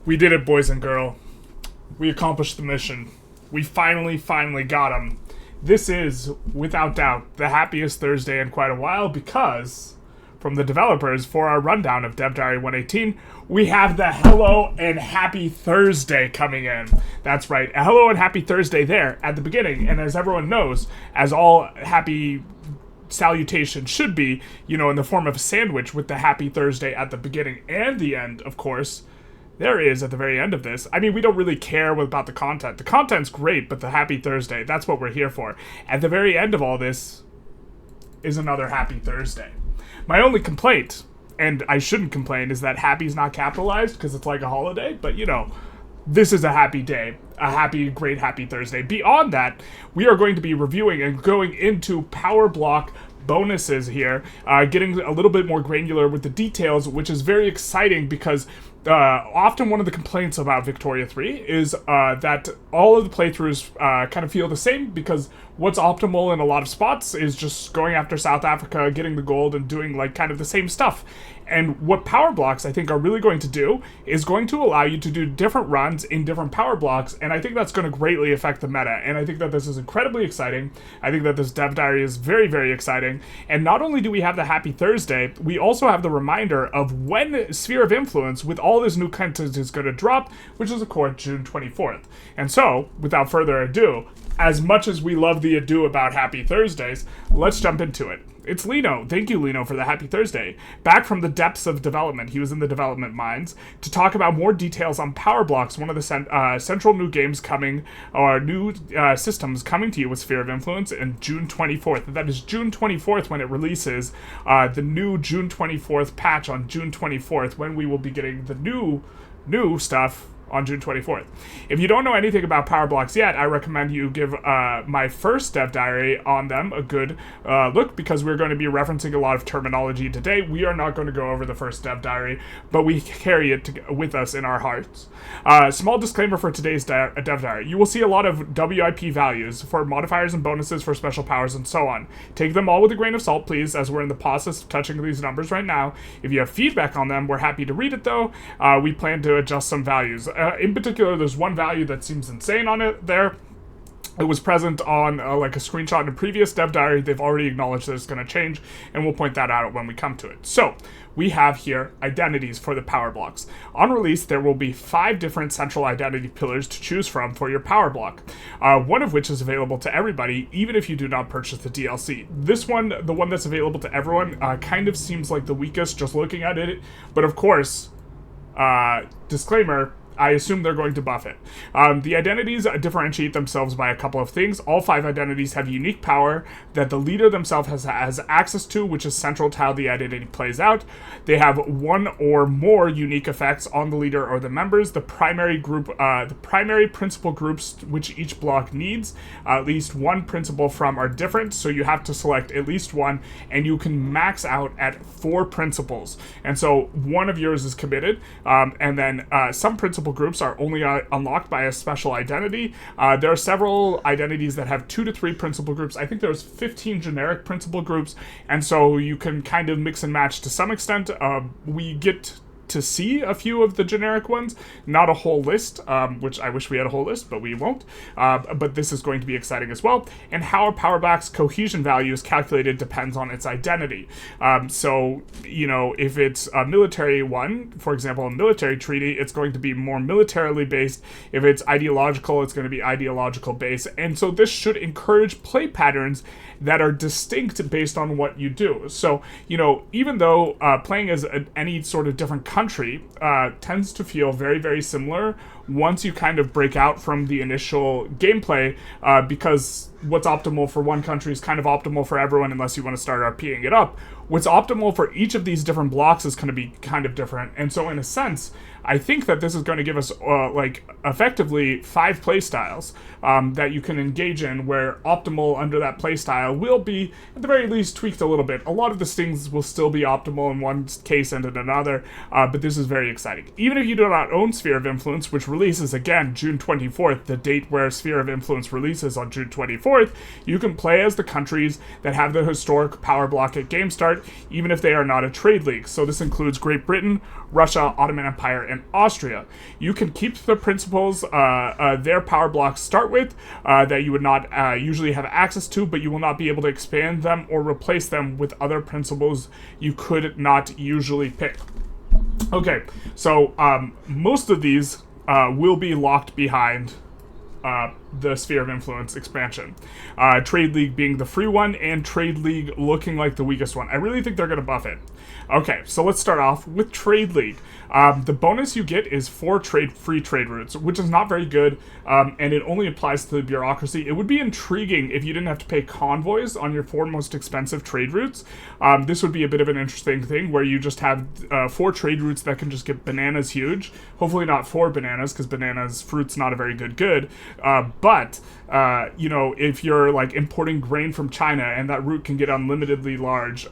We did it, boys and girl. We accomplished the mission. We finally got them. This is, without doubt, the happiest Thursday in quite a while because, from the developers, for our rundown of Dev Diary 118, we have the Hello and Happy Thursday coming in. That's right, a Hello and Happy Thursday there at the beginning, and as everyone knows, as all happy salutation should be, in the form of a sandwich with the Happy Thursday at the beginning and the end, of course, there is at the very end of this. I mean, we don't really care about the content. The content's great, but the Happy Thursday, that's what we're here for. At the very end of all this is another Happy Thursday. My only complaint, and I shouldn't complain, is that happy's not capitalized because it's like a holiday, but this is a happy day, a happy, great Happy Thursday. Beyond that, we are going to be reviewing and going into Power Block bonuses here, getting a little bit more granular with the details, which is very exciting because often one of the complaints about Victoria 3 is that all of the playthroughs kind of feel the same because what's optimal in a lot of spots is just going after South Africa, getting the gold, and doing kind of the same stuff. And what power blocks, I think, are really going to do is going to allow you to do different runs in different power blocks, and I think that's going to greatly affect the meta, and I think that this is incredibly exciting. I think that this Dev Diary is very, very exciting, and not only do we have the Happy Thursday, we also have the reminder of when Sphere of Influence with all this new content is going to drop, which is, of course, June 24th. And so, without further ado, as much as we love the ado about Happy Thursdays, let's jump into it. It's Lino. Thank you, Lino, for the Happy Thursday. Back from the depths of development, he was in the development mines, to talk about more details on Power Blocks, one of the central new games coming, or new systems coming to you with Sphere of Influence in June 24th. That is June 24th when it releases the new June 24th patch on June 24th, when we will be getting the new stuff on June 24th. If you don't know anything about Power Blocks yet, I recommend you give my first Dev Diary on them a good look, because we're going to be referencing a lot of terminology today. We are not going to go over the first Dev Diary, but we carry it with us in our hearts. Small disclaimer for today's Dev Diary. You will see a lot of WIP values for modifiers and bonuses for special powers and so on. Take them all with a grain of salt, please, as we're in the process of touching these numbers right now. If you have feedback on them, we're happy to read it, though. We plan to adjust some values. In particular, there's one value that seems insane on it there. It was present on a screenshot in a previous Dev Diary. They've already acknowledged that it's going to change, and we'll point that out when we come to it. So, we have here identities for the power blocks. On release, there will be 5 different central identity pillars to choose from for your power block, one of which is available to everybody, even if you do not purchase the DLC. This one, the one that's available to everyone, kind of seems like the weakest just looking at it, but of course, disclaimer, I assume they're going to buff it. The identities differentiate themselves by a couple of things. All 5 identities have unique power that the leader themselves has access to, which is central to how the identity plays out. They have one or more unique effects on the leader or the members. The primary principal groups which each block needs at least one principal from are different, so you have to select at least one, and you can max out at 4 principals. And so one of yours is committed, and then some principal groups are only unlocked by a special identity. There are several identities that have 2 to 3 principal groups. I think there's 15 generic principal groups, and so you can kind of mix and match to some extent. We get to see a few of the generic ones, not a whole list, which I wish we had a whole list, but we won't. But this is going to be exciting as well. And how a power block's cohesion value is calculated depends on its identity. So, if it's a military one, for example, a military treaty, it's going to be more militarily based. If it's ideological, it's going to be ideological based. And so this should encourage play patterns that are distinct based on what you do. So, even though playing as any sort of different country tends to feel very, very similar once you kind of break out from the initial gameplay, because what's optimal for one country is kind of optimal for everyone unless you want to start RPing it up. What's optimal for each of these different blocks is going to be kind of different. And so in a sense, I think that this is going to give us effectively 5 playstyles that you can engage in, where optimal under that playstyle will be at the very least tweaked a little bit. A lot of these things will still be optimal in one case and in another, but this is very exciting. Even if you do not own Sphere of Influence, which releases again June 24th, the date where Sphere of Influence releases on June 24th, you can play as the countries that have the historic power block at game start. start, even if they are not a trade league. So this includes Great Britain, Russia, Ottoman Empire, and Austria. You can keep the principles their power blocks start with that you would not usually have access to, but you will not be able to expand them or replace them with other principles you could not usually pick. Okay, so most of these will be locked behind the sphere of influence expansion. Trade League being the free one, and Trade League looking like the weakest one. I really think they're going to buff it. Okay, so let's start off with Trade League. The bonus you get is 4 free trade routes, which is not very good, and it only applies to the bureaucracy. It would be intriguing if you didn't have to pay convoys on your 4 most expensive trade routes. This would be a bit of an interesting thing, where you just have 4 trade routes that can just get bananas huge. Hopefully not 4 bananas, because bananas, fruit's not a very good. But if you're like importing grain from China and that route can get unlimitedly large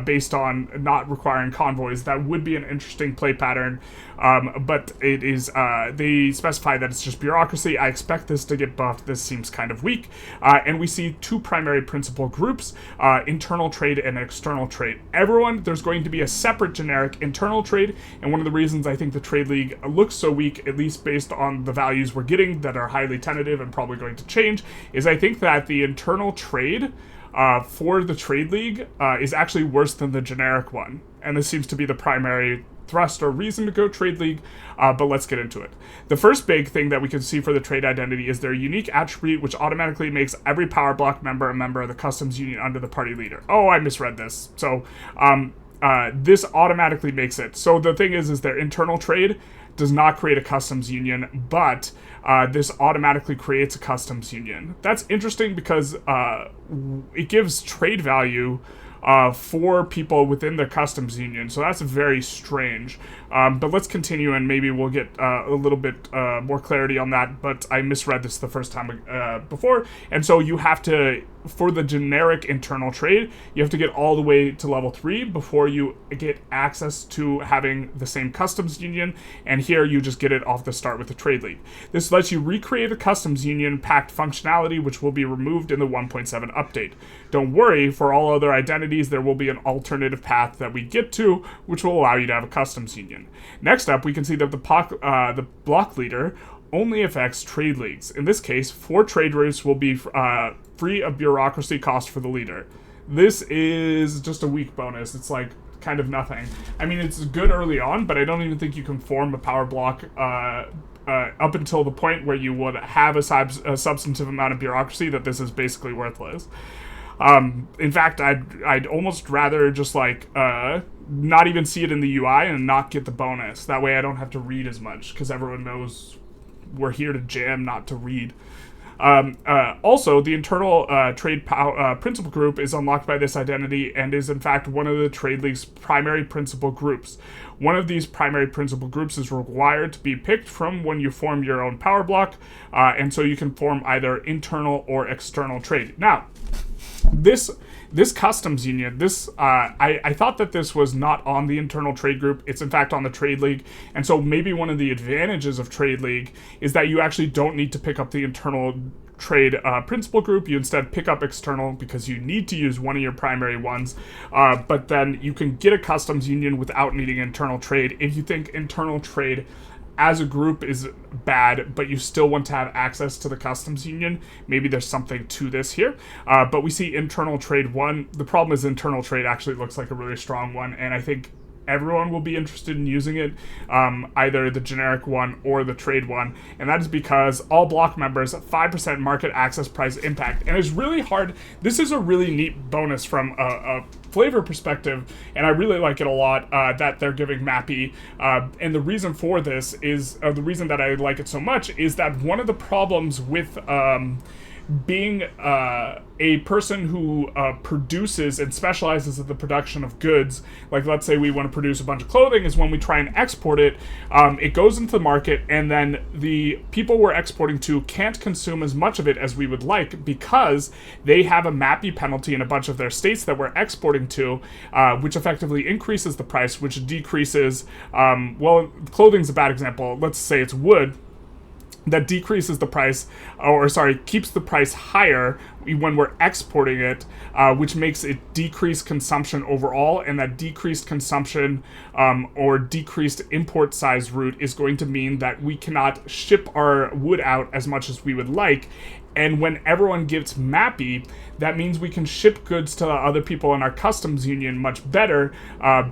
based on not requiring convoys, that would be an interesting play pattern. But it is, they specify that it's just bureaucracy. I expect this to get buffed. This seems kind of weak. And we see 2 primary principal groups, internal trade and external trade. There's going to be a separate generic internal trade, and one of the reasons I think the Trade League looks so weak, at least based on the values we're getting that are highly tentative and probably going to change, is I think that the internal trade for the Trade League is actually worse than the generic one. And this seems to be the primary thrust or reason to go Trade League, but let's get into it. The first big thing that we can see for the trade identity is their unique attribute, which automatically makes every power block member a member of the customs union under the party leader. Oh, I misread this. So this automatically makes it. So the thing is their internal trade does not create a customs union, but this automatically creates a customs union. That's interesting because it gives trade value for people within the customs union. So that's very strange. But let's continue, and maybe we'll get a little bit more clarity on that. But I misread this the first time before. And so you have to, for the generic internal trade, you have to get all the way to level 3 before you get access to having the same customs union. And here you just get it off the start with the Trade League. This lets you recreate a customs union pact functionality, which will be removed in the 1.7 update. Don't worry, for all other identities, there will be an alternative path that we get to, which will allow you to have a customs union. Next up, we can see that the block leader only affects trade leagues. In this case, 4 trade routes will be free of bureaucracy cost for the leader. This is just a weak bonus. It's like kind of nothing. I mean, it's good early on, but I don't even think you can form a power block up until the point where you would have a substantive amount of bureaucracy that this is basically worthless. In fact, I'd almost rather just like not even see it in the UI and not get the bonus. That way I don't have to read as much, because everyone knows we're here to jam, not to read. Also, the internal trade principal group is unlocked by this identity and is in fact one of the Trade League's primary principal groups. One of these primary principal groups is required to be picked from when you form your own power block, and so you can form either internal or external trade. Now, this customs union, I thought that this was not on the internal trade group. It's in fact on the Trade League. And so maybe one of the advantages of Trade League is that you actually don't need to pick up the internal trade principal group. You instead pick up external because you need to use one of your primary ones. But then you can get a customs union without needing internal trade. If you think internal trade as a group is bad, but you still want to have access to the customs union, maybe there's something to this here. But we see internal trade 1. The problem is internal trade actually looks like a really strong one, and I think everyone will be interested in using it, either the generic one or the trade one, and that is because all block members 5% market access price impact, and it's really hard. This is a really neat bonus from a flavor perspective, and I really like it a lot that they're giving Mappy, and the reason for this is, the reason that I like it so much is that one of the problems with being a person who produces and specializes in the production of goods, like let's say we want to produce a bunch of clothing, is when we try and export it, it goes into the market, and then the people we're exporting to can't consume as much of it as we would like because they have a MAPI penalty in a bunch of their states that we're exporting to, which effectively increases the price, which decreases, well, clothing's a bad example. Let's say it's wood. That decreases the price, keeps the price higher when we're exporting it, which makes it decrease consumption overall, and that decreased consumption or decreased import size route is going to mean that we cannot ship our wood out as much as we would like. And when everyone gets MAPI, that means we can ship goods to other people in our customs union much better,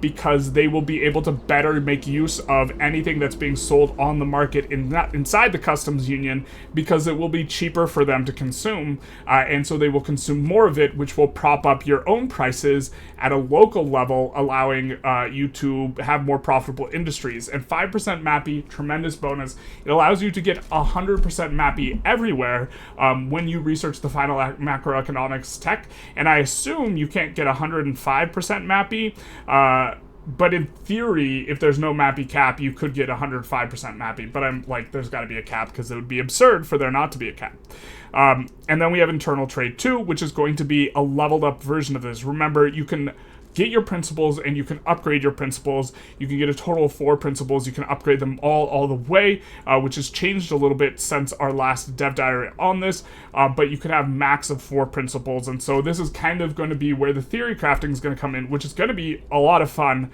because they will be able to better make use of anything that's being sold on the market inside the customs union, because it will be cheaper for them to consume, and so they will consume more of it, which will prop up your own prices at a local level, allowing you to have more profitable industries. And 5% MAPI, tremendous bonus. It allows you to get 100% MAPI everywhere when you research the final macroeconomics tech, and I assume you can't get 105% MAPI, but in theory, if there's no MAPI cap, you could get 105% MAPI, but I'm like, there's got to be a cap, because it would be absurd for there not to be a cap. And then we have internal trade 2, which is going to be a leveled up version of this. Remember, you can get your principles and you can upgrade your principles. You can get a total of 4 principles. You can upgrade them all the way, which has changed a little bit since our last dev diary on this, but you can have max of 4 principles. And so this is kind of going to be where the theory crafting is going to come in, which is going to be a lot of fun,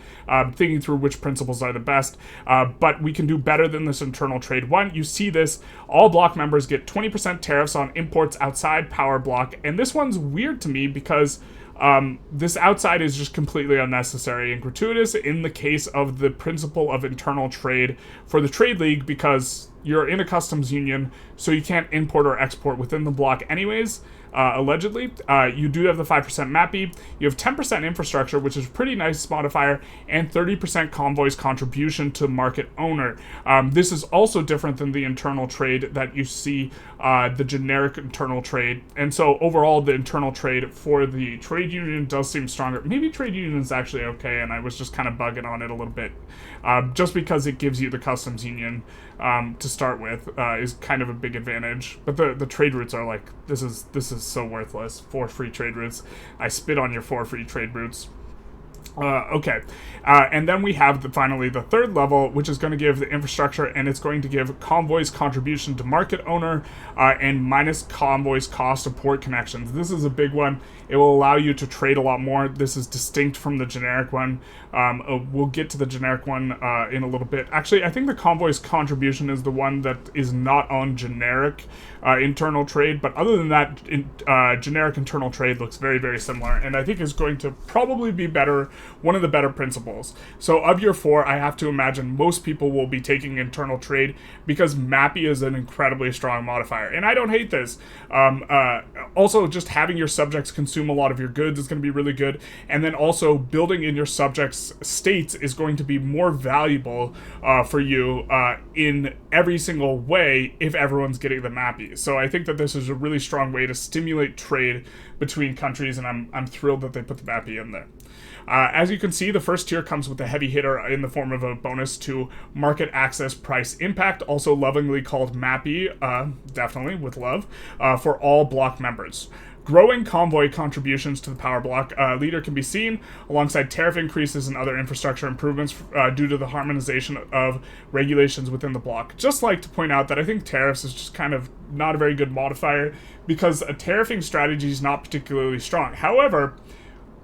thinking through which principles are the best, but we can do better than this internal trade 1. You see this, all block members get 20% tariffs on imports outside power block, and this one's weird to me because this outside is just completely unnecessary and gratuitous in the case of the principle of internal trade for the trade league, because you're in a customs union, so you can't import or export within the block anyways. Allegedly. You do have the 5% MAPI, you have 10% infrastructure, which is a pretty nice modifier, and 30% convoys contribution to market owner. This is also different than the internal trade that you see, the generic internal trade, and so overall the internal trade for the trade union does seem stronger. Maybe trade union is actually okay, and I was just kind of bugging on it a little bit, just because it gives you the customs union to start with, is kind of a big advantage. But the trade routes are like, this is so worthless. 4 free trade routes. I spit on your 4 free trade routes. Okay, and then we have finally the third level, which is going to give the infrastructure, and it's going to give convoys contribution to market owner, and minus convoys cost of port connections. This is a big one. It will allow you to trade a lot more. This is distinct from the generic one. We'll get to the generic one in a little bit. Actually, I think the convoys contribution is the one that is not on generic internal trade, but other than that, generic internal trade looks very, very similar, and I think is going to probably be better, one of the better principles. So of your 4, I have to imagine most people will be taking internal trade, because MAPI is an incredibly strong modifier, and I don't hate this. Also, just having your subjects consume a lot of your goods is going to be really good, and then also building in your subjects' states is going to be more valuable for you in every single way if everyone's getting the MAPI. So I think that this is a really strong way to stimulate trade between countries, and I'm thrilled that they put the MAPI in there. As you can see, the first tier comes with a heavy hitter in the form of a bonus to market access price impact, also lovingly called MAPI, definitely with love, for all block members. Growing convoy contributions to the power block leader can be seen alongside tariff increases and other infrastructure improvements due to the harmonization of regulations within the block. Just like to point out that I think tariffs is just kind of not a very good modifier, because a tariffing strategy is not particularly strong. However,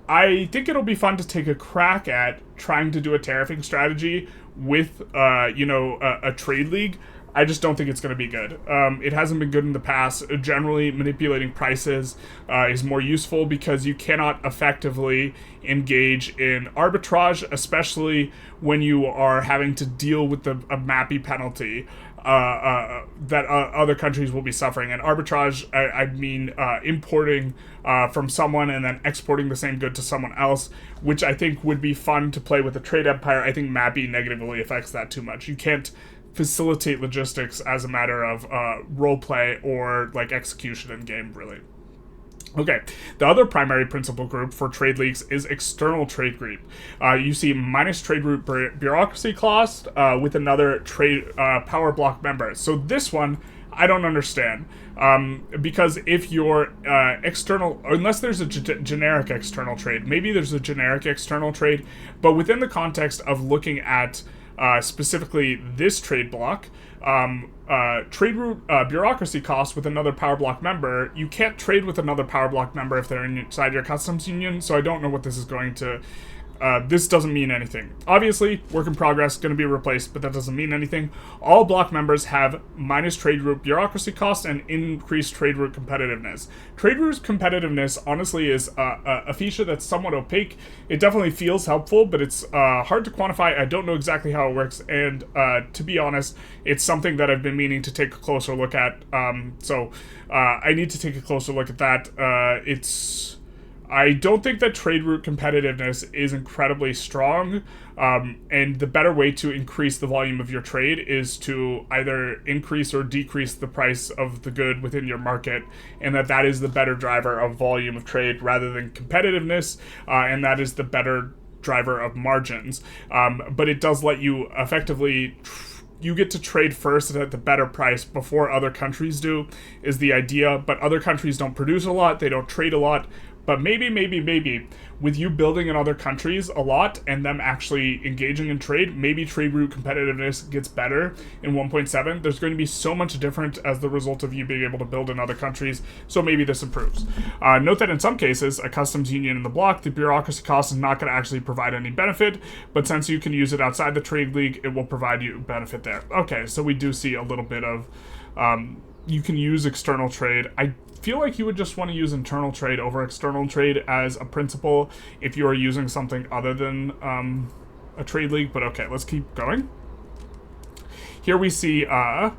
I think it'll be fun to take a crack at trying to do a tariffing strategy with, a trade league. I just don't think it's going to be good. It hasn't been good in the past. Generally, manipulating prices is more useful because you cannot effectively engage in arbitrage, especially when you are having to deal with a MAPI penalty that other countries will be suffering. And arbitrage, I mean importing from someone and then exporting the same good to someone else, which I think would be fun to play with a trade empire. I think MAPI negatively affects that too much. You can't facilitate logistics as a matter of role play or like execution in game, really. Okay, the other primary principal group for trade leagues is external trade group. You see minus trade route bureaucracy clause with another trade power block member. So this one I don't understand, because if you're external, unless there's a generic external trade, maybe there's a generic external trade, but within the context of looking at specifically this trade block. Trade route bureaucracy cost with another power block member. You can't trade with another power block member if they're inside your customs union, so I don't know what this is going to... this doesn't mean anything. Obviously, work in progress, going to be replaced, but that doesn't mean anything. All block members have minus trade route bureaucracy cost and increased trade route competitiveness. Trade route competitiveness, honestly, is a feature that's somewhat opaque. It definitely feels helpful, but it's hard to quantify. I don't know exactly how it works, and to be honest, it's something that I've been meaning to take a closer look at. So I need to take a closer look at that. I don't think that trade route competitiveness is incredibly strong, and the better way to increase the volume of your trade is to either increase or decrease the price of the good within your market, and that is the better driver of volume of trade rather than competitiveness, and that is the better driver of margins. But it does let you effectively... you get to trade first at the better price before other countries do, is the idea, but other countries don't produce a lot, they don't trade a lot. But maybe, with you building in other countries a lot and them actually engaging in trade, maybe trade route competitiveness gets better in 1.7. There's going to be so much different as the result of you being able to build in other countries, so maybe this improves. Note that in some cases, a customs union in the block, the bureaucracy cost is not going to actually provide any benefit, but since you can use it outside the trade league, it will provide you benefit there. Okay, so we do see a little bit of... you can use external trade. I feel like you would just want to use internal trade over external trade as a principle if you are using something other than a trade league, but okay, let's keep going. Here we see the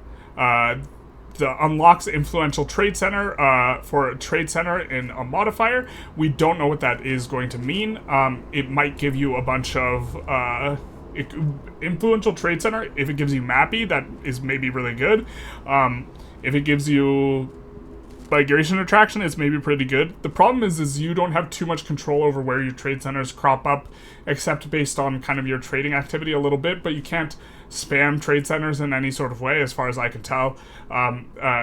unlocks influential trade center for a trade center in a modifier. We don't know what that is going to mean. It might give you a bunch of influential trade center. If it gives you Mappy, that is maybe really good. If it gives you migration attraction, it's maybe pretty good. The problem is you don't have too much control over where your trade centers crop up, except based on kind of your trading activity a little bit, but you can't spam trade centers in any sort of way, as far as I can tell,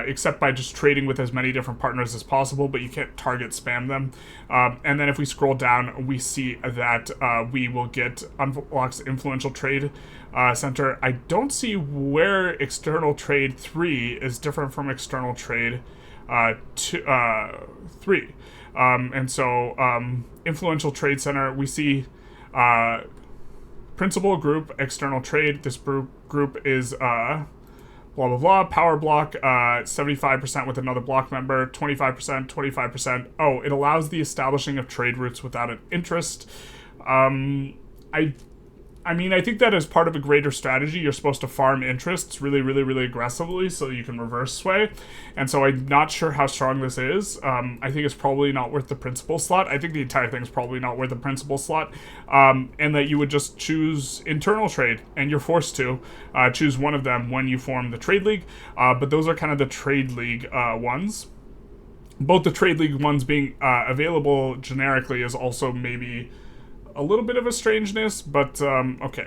except by just trading with as many different partners as possible, but you can't target spam them. And then if we scroll down, we see that we will get unlocks influential trade center. I don't see where external trade 3 is different from external trade 3. And so influential trade center, we see principal group, external trade. This group is blah, blah, blah. Power block, 75% with another block member, 25%, 25%. Oh, it allows the establishing of trade routes without an interest. I mean, I think that as part of a greater strategy, you're supposed to farm interests really, really, really aggressively so you can reverse sway. And so I'm not sure how strong this is. I think it's probably not worth the principal slot. I think the entire thing's probably not worth the principal slot. And that you would just choose internal trade, and you're forced to choose one of them when you form the trade league. But those are kind of the trade league ones. Both the trade league ones being available generically is also maybe a little bit of a strangeness, but okay.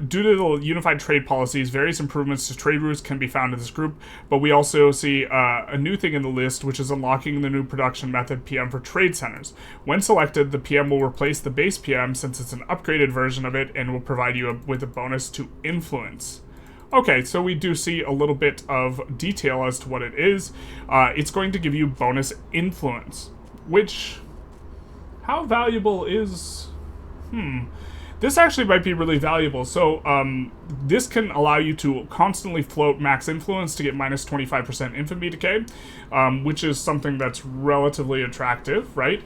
Due to the unified trade policies, various improvements to trade routes can be found in this group, but we also see a new thing in the list, which is unlocking the new production method PM for trade centers. When selected, the PM will replace the base PM since it's an upgraded version of it and will provide you with a bonus to influence. Okay, so we do see a little bit of detail as to what it is. It's going to give you bonus influence, which... how valuable is... This actually might be really valuable. So, this can allow you to constantly float max influence to get minus 25% infamy decay, which is something that's relatively attractive, right?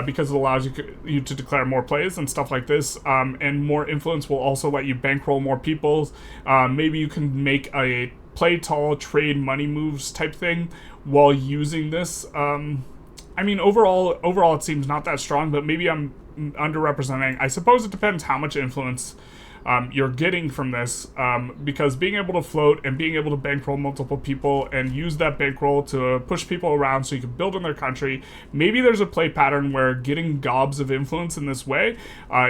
Because it allows you to declare more plays and stuff like this, and more influence will also let you bankroll more people. Maybe you can make a play tall, trade money moves type thing while using this. I mean, overall, it seems not that strong, but maybe I'm underrepresenting. I suppose it depends how much influence you're getting from this, because being able to float and being able to bankroll multiple people and use that bankroll to push people around so you can build in their country, maybe there's a play pattern where getting gobs of influence in this way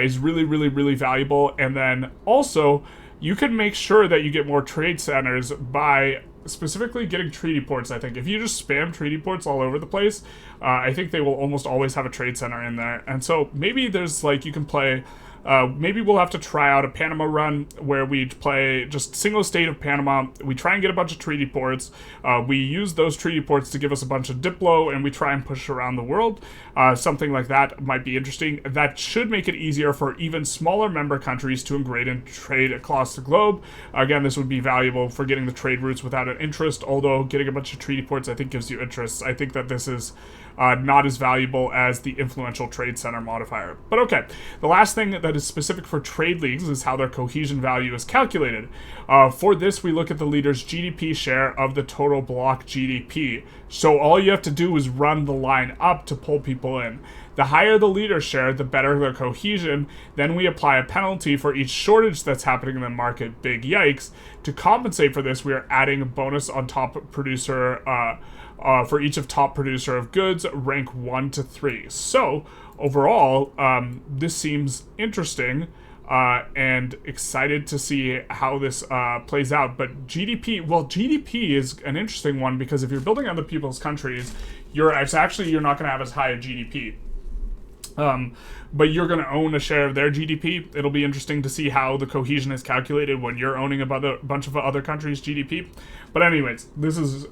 is really, really, really valuable. And then also, you can make sure that you get more trade centers by specifically getting treaty ports. I think if you just spam treaty ports all over the place, I think they will almost always have a trade center in there. And so maybe there's like, you can play Maybe we'll have to try out a Panama run where we play just single state of Panama. We try and get a bunch of treaty ports. We use those treaty ports to give us a bunch of diplo, and we try and push around the world. Something like that might be interesting. That should make it easier for even smaller member countries to ingrate and trade across the globe. Again, this would be valuable for getting the trade routes without an interest, although getting a bunch of treaty ports I think gives you interests. I think that this is not as valuable as the influential trade center modifier. But okay, the last thing that is specific for trade leagues is how their cohesion value is calculated. For this, we look at the leader's GDP share of the total block GDP. So all you have to do is run the line up to pull people in. The higher the leader's share, the better their cohesion. Then we apply a penalty for each shortage that's happening in the market. Big yikes. To compensate for this, we are adding a bonus on top producer for each of top producer of goods, rank 1 to 3. So overall, this seems interesting. And excited to see how this plays out. But GDP is an interesting one because if you're building other people's countries, you're not going to have as high a GDP. But you're going to own a share of their GDP. It'll be interesting to see how the cohesion is calculated when you're owning a bunch of other countries' GDP. But anyways, this is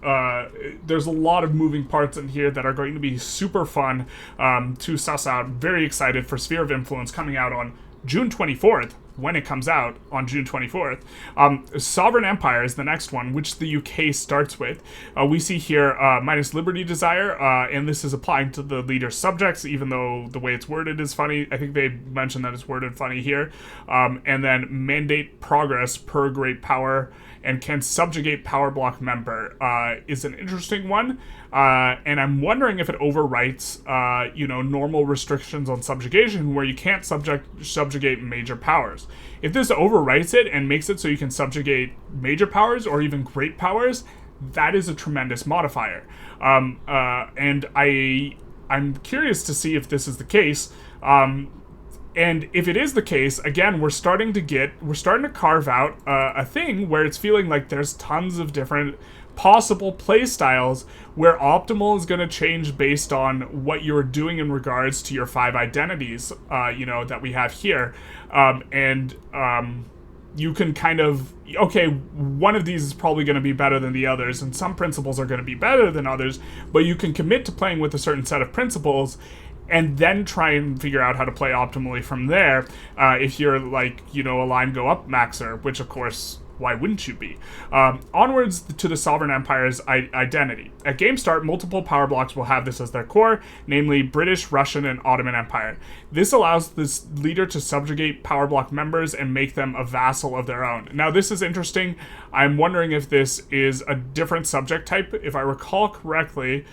there's a lot of moving parts in here that are going to be super fun to suss out. Very excited for Sphere of Influence coming out on June 24th, when it comes out on June 24th. Sovereign Empire is the next one, which the UK starts with. We see here minus liberty desire, and this is applying to the leader's subjects, even though the way it's worded is funny. I think they mentioned that it's worded funny here. And then mandate progress per great power and can subjugate power block member is an interesting one. And I'm wondering if it overwrites, normal restrictions on subjugation where you can't subjugate major powers. If this overwrites it and makes it so you can subjugate major powers or even great powers, that is a tremendous modifier. And I'm curious to see if this is the case. And if it is the case, again, we're starting to carve out a thing where it's feeling like there's tons of different possible play styles where optimal is going to change based on what you're doing in regards to your 5 identities, that we have here. You can kind of, okay, one of these is probably going to be better than the others, and some principles are going to be better than others, but you can commit to playing with a certain set of principles and then try and figure out how to play optimally from there, if you're like, a line go up maxer, which of course, why wouldn't you be? Onwards to the Sovereign Empire's identity. At game start, multiple power blocks will have this as their core, namely British, Russian, and Ottoman Empire. This allows this leader to subjugate power block members and make them a vassal of their own. Now, this is interesting. I'm wondering if this is a different subject type. If I recall correctly,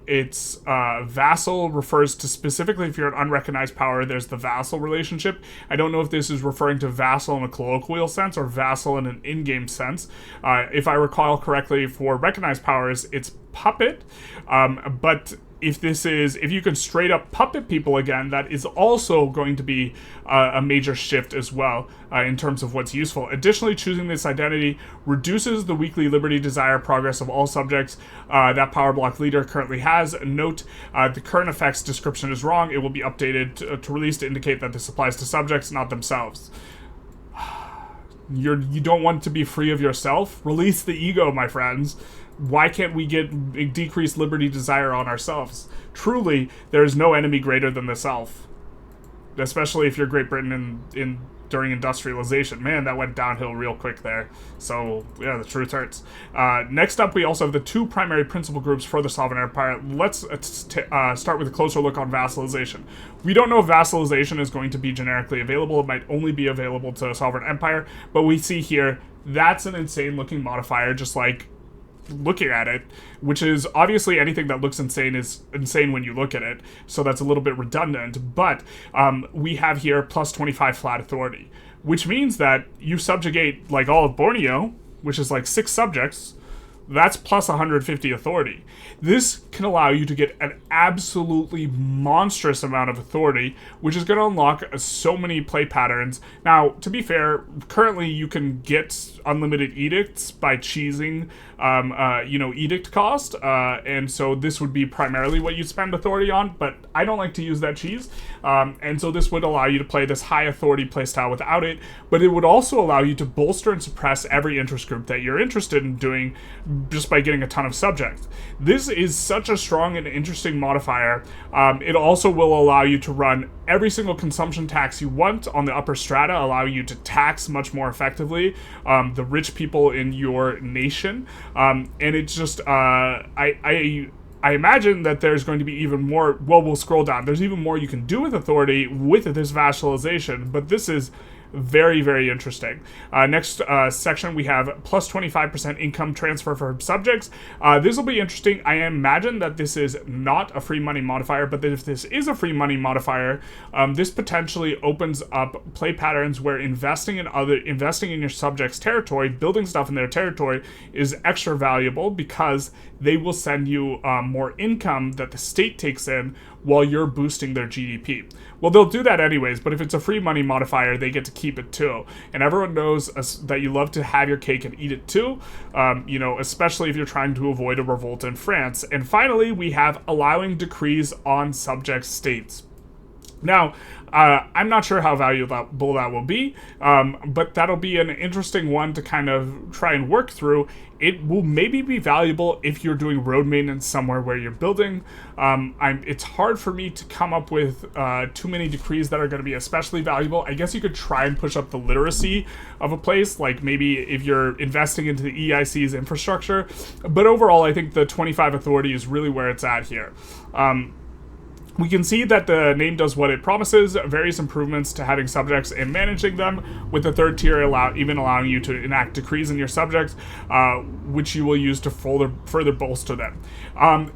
it's vassal refers to specifically if you're an unrecognized power, there's the vassal relationship. I don't know if this is referring to vassal in a colloquial sense or vassal in an in-game sense. If I recall correctly, for recognized powers, it's puppet, but if you can straight up puppet people again, that is also going to be a major shift as well in terms of what's useful. Additionally, choosing this identity reduces the weekly liberty desire progress of all subjects that power block leader currently has. Note, the current effects description is wrong. It will be updated to release to indicate that this applies to subjects, not themselves. You don't want to be free of yourself? Release the ego, my friends. Why can't we get decreased liberty desire on ourselves? Truly, there is no enemy greater than the self. Especially if you're Great Britain during industrialization. Man, that went downhill real quick there. So, yeah, the truth hurts. Next up, we also have the 2 primary principal groups for the Sovereign Empire. Let's start with a closer look on vassalization. We don't know if vassalization is going to be generically available. It might only be available to Sovereign Empire. But we see here, that's an insane-looking modifier, just like looking at it, which is obviously anything that looks insane is insane when you look at it, so that's a little bit redundant, but we have here plus 25 flat authority, which means that you subjugate like all of Borneo, which is like 6 subjects, That's plus 150 authority. This can allow you to get an absolutely monstrous amount of authority, which is going to unlock so many play patterns. Now, to be fair, currently you can get unlimited edicts by cheesing, edict cost, and so this would be primarily what you spend authority on, but I don't like to use that cheese, and so this would allow you to play this high authority playstyle without it, but it would also allow you to bolster and suppress every interest group that you're interested in doing just by getting a ton of subjects. This is such a strong and interesting modifier. It also will allow you to run every single consumption tax you want on the upper strata, allow you to tax much more effectively the rich people in your nation. And it's just, I imagine that there's going to be even more, well, we'll scroll down. There's even more you can do with authority with this vassalization, but this is very, very interesting. Next section, we have plus 25% income transfer for subjects. This will be interesting. I imagine that this is not a free money modifier, but that if this is a free money modifier, this potentially opens up play patterns where investing in your subjects' territory, building stuff in their territory, is extra valuable because they will send you more income that the state takes in while you're boosting their GDP. Well, they'll do that anyways, but if it's a free money modifier, they get to keep it too. And everyone knows that you love to have your cake and eat it too, especially if you're trying to avoid a revolt in France. And finally, we have allowing decrees on subject states. Now, I'm not sure how valuable that will be, but that'll be an interesting one to kind of try and work through. It will maybe be valuable if you're doing road maintenance somewhere where you're building. It's hard for me to come up with too many decrees that are going to be especially valuable. I guess you could try and push up the literacy of a place, like maybe if you're investing into the EIC's infrastructure. But overall, I think the 25 authority is really where it's at here. We can see that the name does what it promises, various improvements to having subjects and managing them, with the third tier even allowing you to enact decrees in your subjects, which you will use to further bolster them.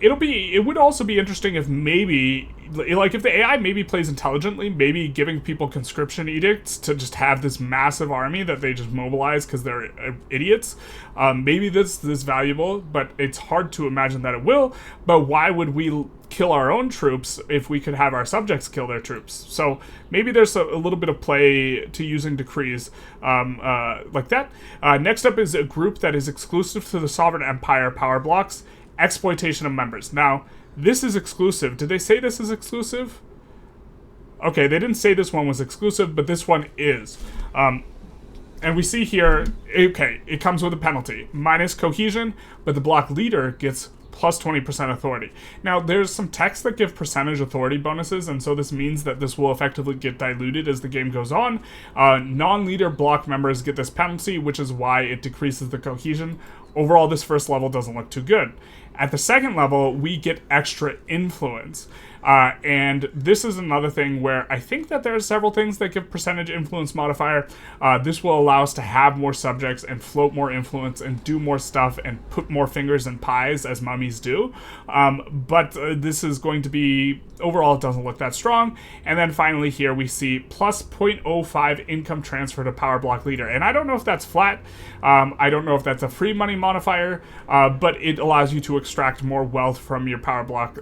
It would also be interesting if maybe, like if the AI maybe plays intelligently, maybe giving people conscription edicts to just have this massive army that they just mobilize because they're idiots. Maybe this is valuable, but it's hard to imagine that it will. But why would we kill our own troops if we could have our subjects kill their troops? So maybe there's a little bit of play to using decrees like that. Next up is a group that is exclusive to the sovereign empire power blocks, exploitation of members. Now, this is exclusive. Did they say this is exclusive? Okay, they didn't say this one was exclusive, but this one is. And we see here, okay, it comes with a penalty. Minus cohesion, but the block leader gets plus 20% authority. Now, there's some texts that give percentage authority bonuses, and so this means that this will effectively get diluted as the game goes on. Non-leader block members get this penalty, which is why it decreases the cohesion. Overall, this first level doesn't look too good. At the second level, we get extra influence. And this is another thing where I think that there are several things that give percentage influence modifier. This will allow us to have more subjects and float more influence and do more stuff and put more fingers in pies as mummies do. But this is going to be, overall, it doesn't look that strong. And then finally here we see plus 0.05 income transfer to power block leader. And I don't know if that's flat. I don't know if that's a free money modifier, but it allows you to extract more wealth from your power block,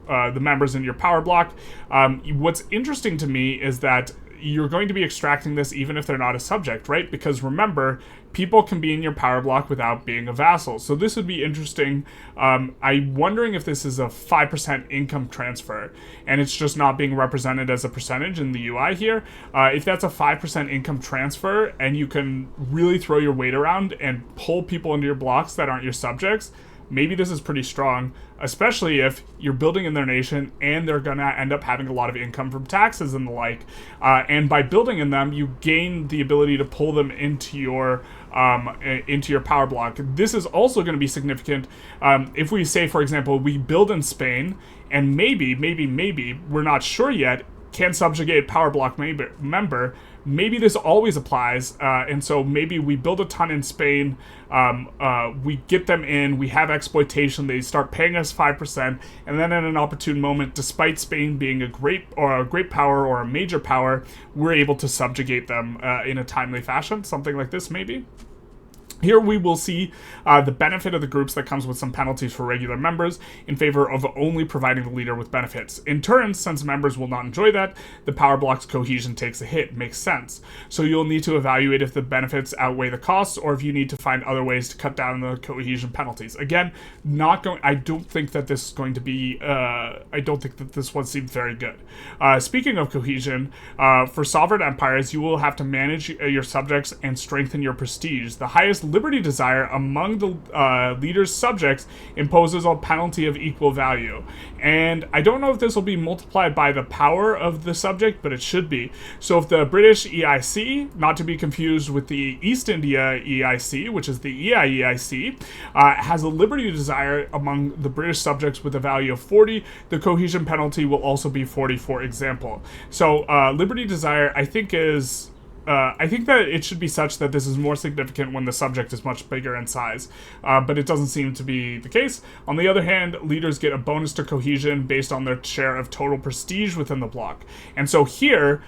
the members in your power block. What's interesting to me is that you're going to be extracting this even if they're not a subject, right? Because remember, people can be in your power block without being a vassal. So this would be interesting. I'm wondering if this is a 5% income transfer and it's just not being represented as a percentage in the UI here. If that's a 5% income transfer and you can really throw your weight around and pull people into your blocks that aren't your subjects, maybe this is pretty strong, especially if you're building in their nation and they're going to end up having a lot of income from taxes and the like. And by building in them, you gain the ability to pull them into your power block. This is also going to be significant if we say, for example, we build in Spain and maybe, we're not sure yet, can subjugate power block member. Maybe this always applies, and so maybe we build a ton in Spain, we get them in, we have exploitation, they start paying us 5%, and then at an opportune moment, despite Spain being a great power or a major power, we're able to subjugate them in a timely fashion, something like this maybe. Here we will see the benefit of the groups that comes with some penalties for regular members in favor of only providing the leader with benefits. In turn, since members will not enjoy that, the power block's cohesion takes a hit. Makes sense. So you'll need to evaluate if the benefits outweigh the costs, or if you need to find other ways to cut down the cohesion penalties. Again, I don't think that this is going to be. I don't think that this one seems very good. Speaking of cohesion, for sovereign empires, you will have to manage your subjects and strengthen your prestige. The highest liberty desire among the leader's subjects imposes a penalty of equal value. And I don't know if this will be multiplied by the power of the subject, but it should be. So if the British EIC, not to be confused with the East India EIC, which is the EIEIC, has a liberty desire among the British subjects with a value of 40, the cohesion penalty will also be 40, for example. So liberty desire, I think that it should be such that this is more significant when the subject is much bigger in size, but it doesn't seem to be the case. On the other hand, leaders get a bonus to cohesion based on their share of total prestige within the block. And so here,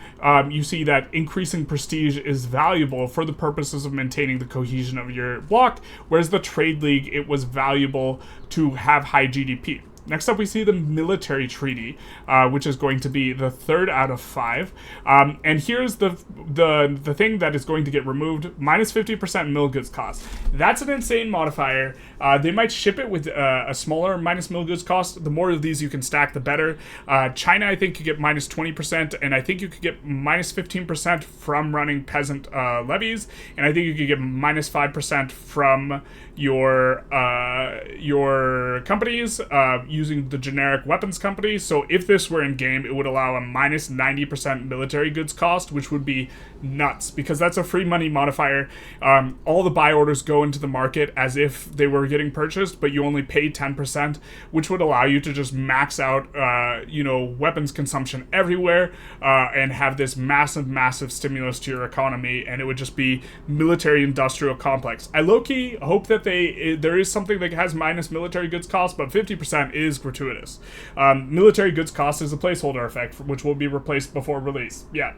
you see that increasing prestige is valuable for the purposes of maintaining the cohesion of your block, whereas the trade league, it was valuable to have high GDP. Next up, we see the military treaty, which is going to be the third out of 5. And here's the thing that is going to get removed: minus 50% mill goods cost. That's an insane modifier. They might ship it with a smaller minus mill goods cost. The more of these you can stack, the better. China, I think, could get minus 20%, and I think you could get minus 15% from running peasant levies, and I think you could get minus 5% from your companies using the generic weapons companies. So if this were in game, it would allow a minus 90% military goods cost, which would be nuts, because that's a free money modifier. All the buy orders go into the market as if they were getting purchased, but you only pay 10%, which would allow you to just max out weapons consumption everywhere, and have this massive stimulus to your economy, and it would just be military industrial complex. I low-key hope that there is something that has minus military goods cost, but 50% is gratuitous. Military goods cost is a placeholder effect, which will be replaced before release. Yeah,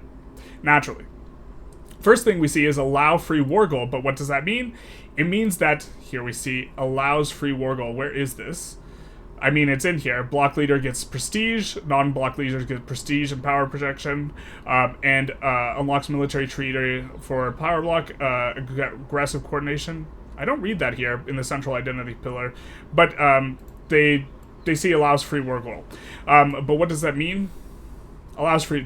naturally. First thing we see is allow free war gold, but what does that mean? It means that, here we see, allows free war gold. Where is this? I mean, it's in here. Block leader gets prestige, non-block leaders get prestige and power projection, and unlocks military treaty for power block, aggressive coordination. I don't read that here in the central identity pillar, but they see allows free war gold. But what does that mean? Allows free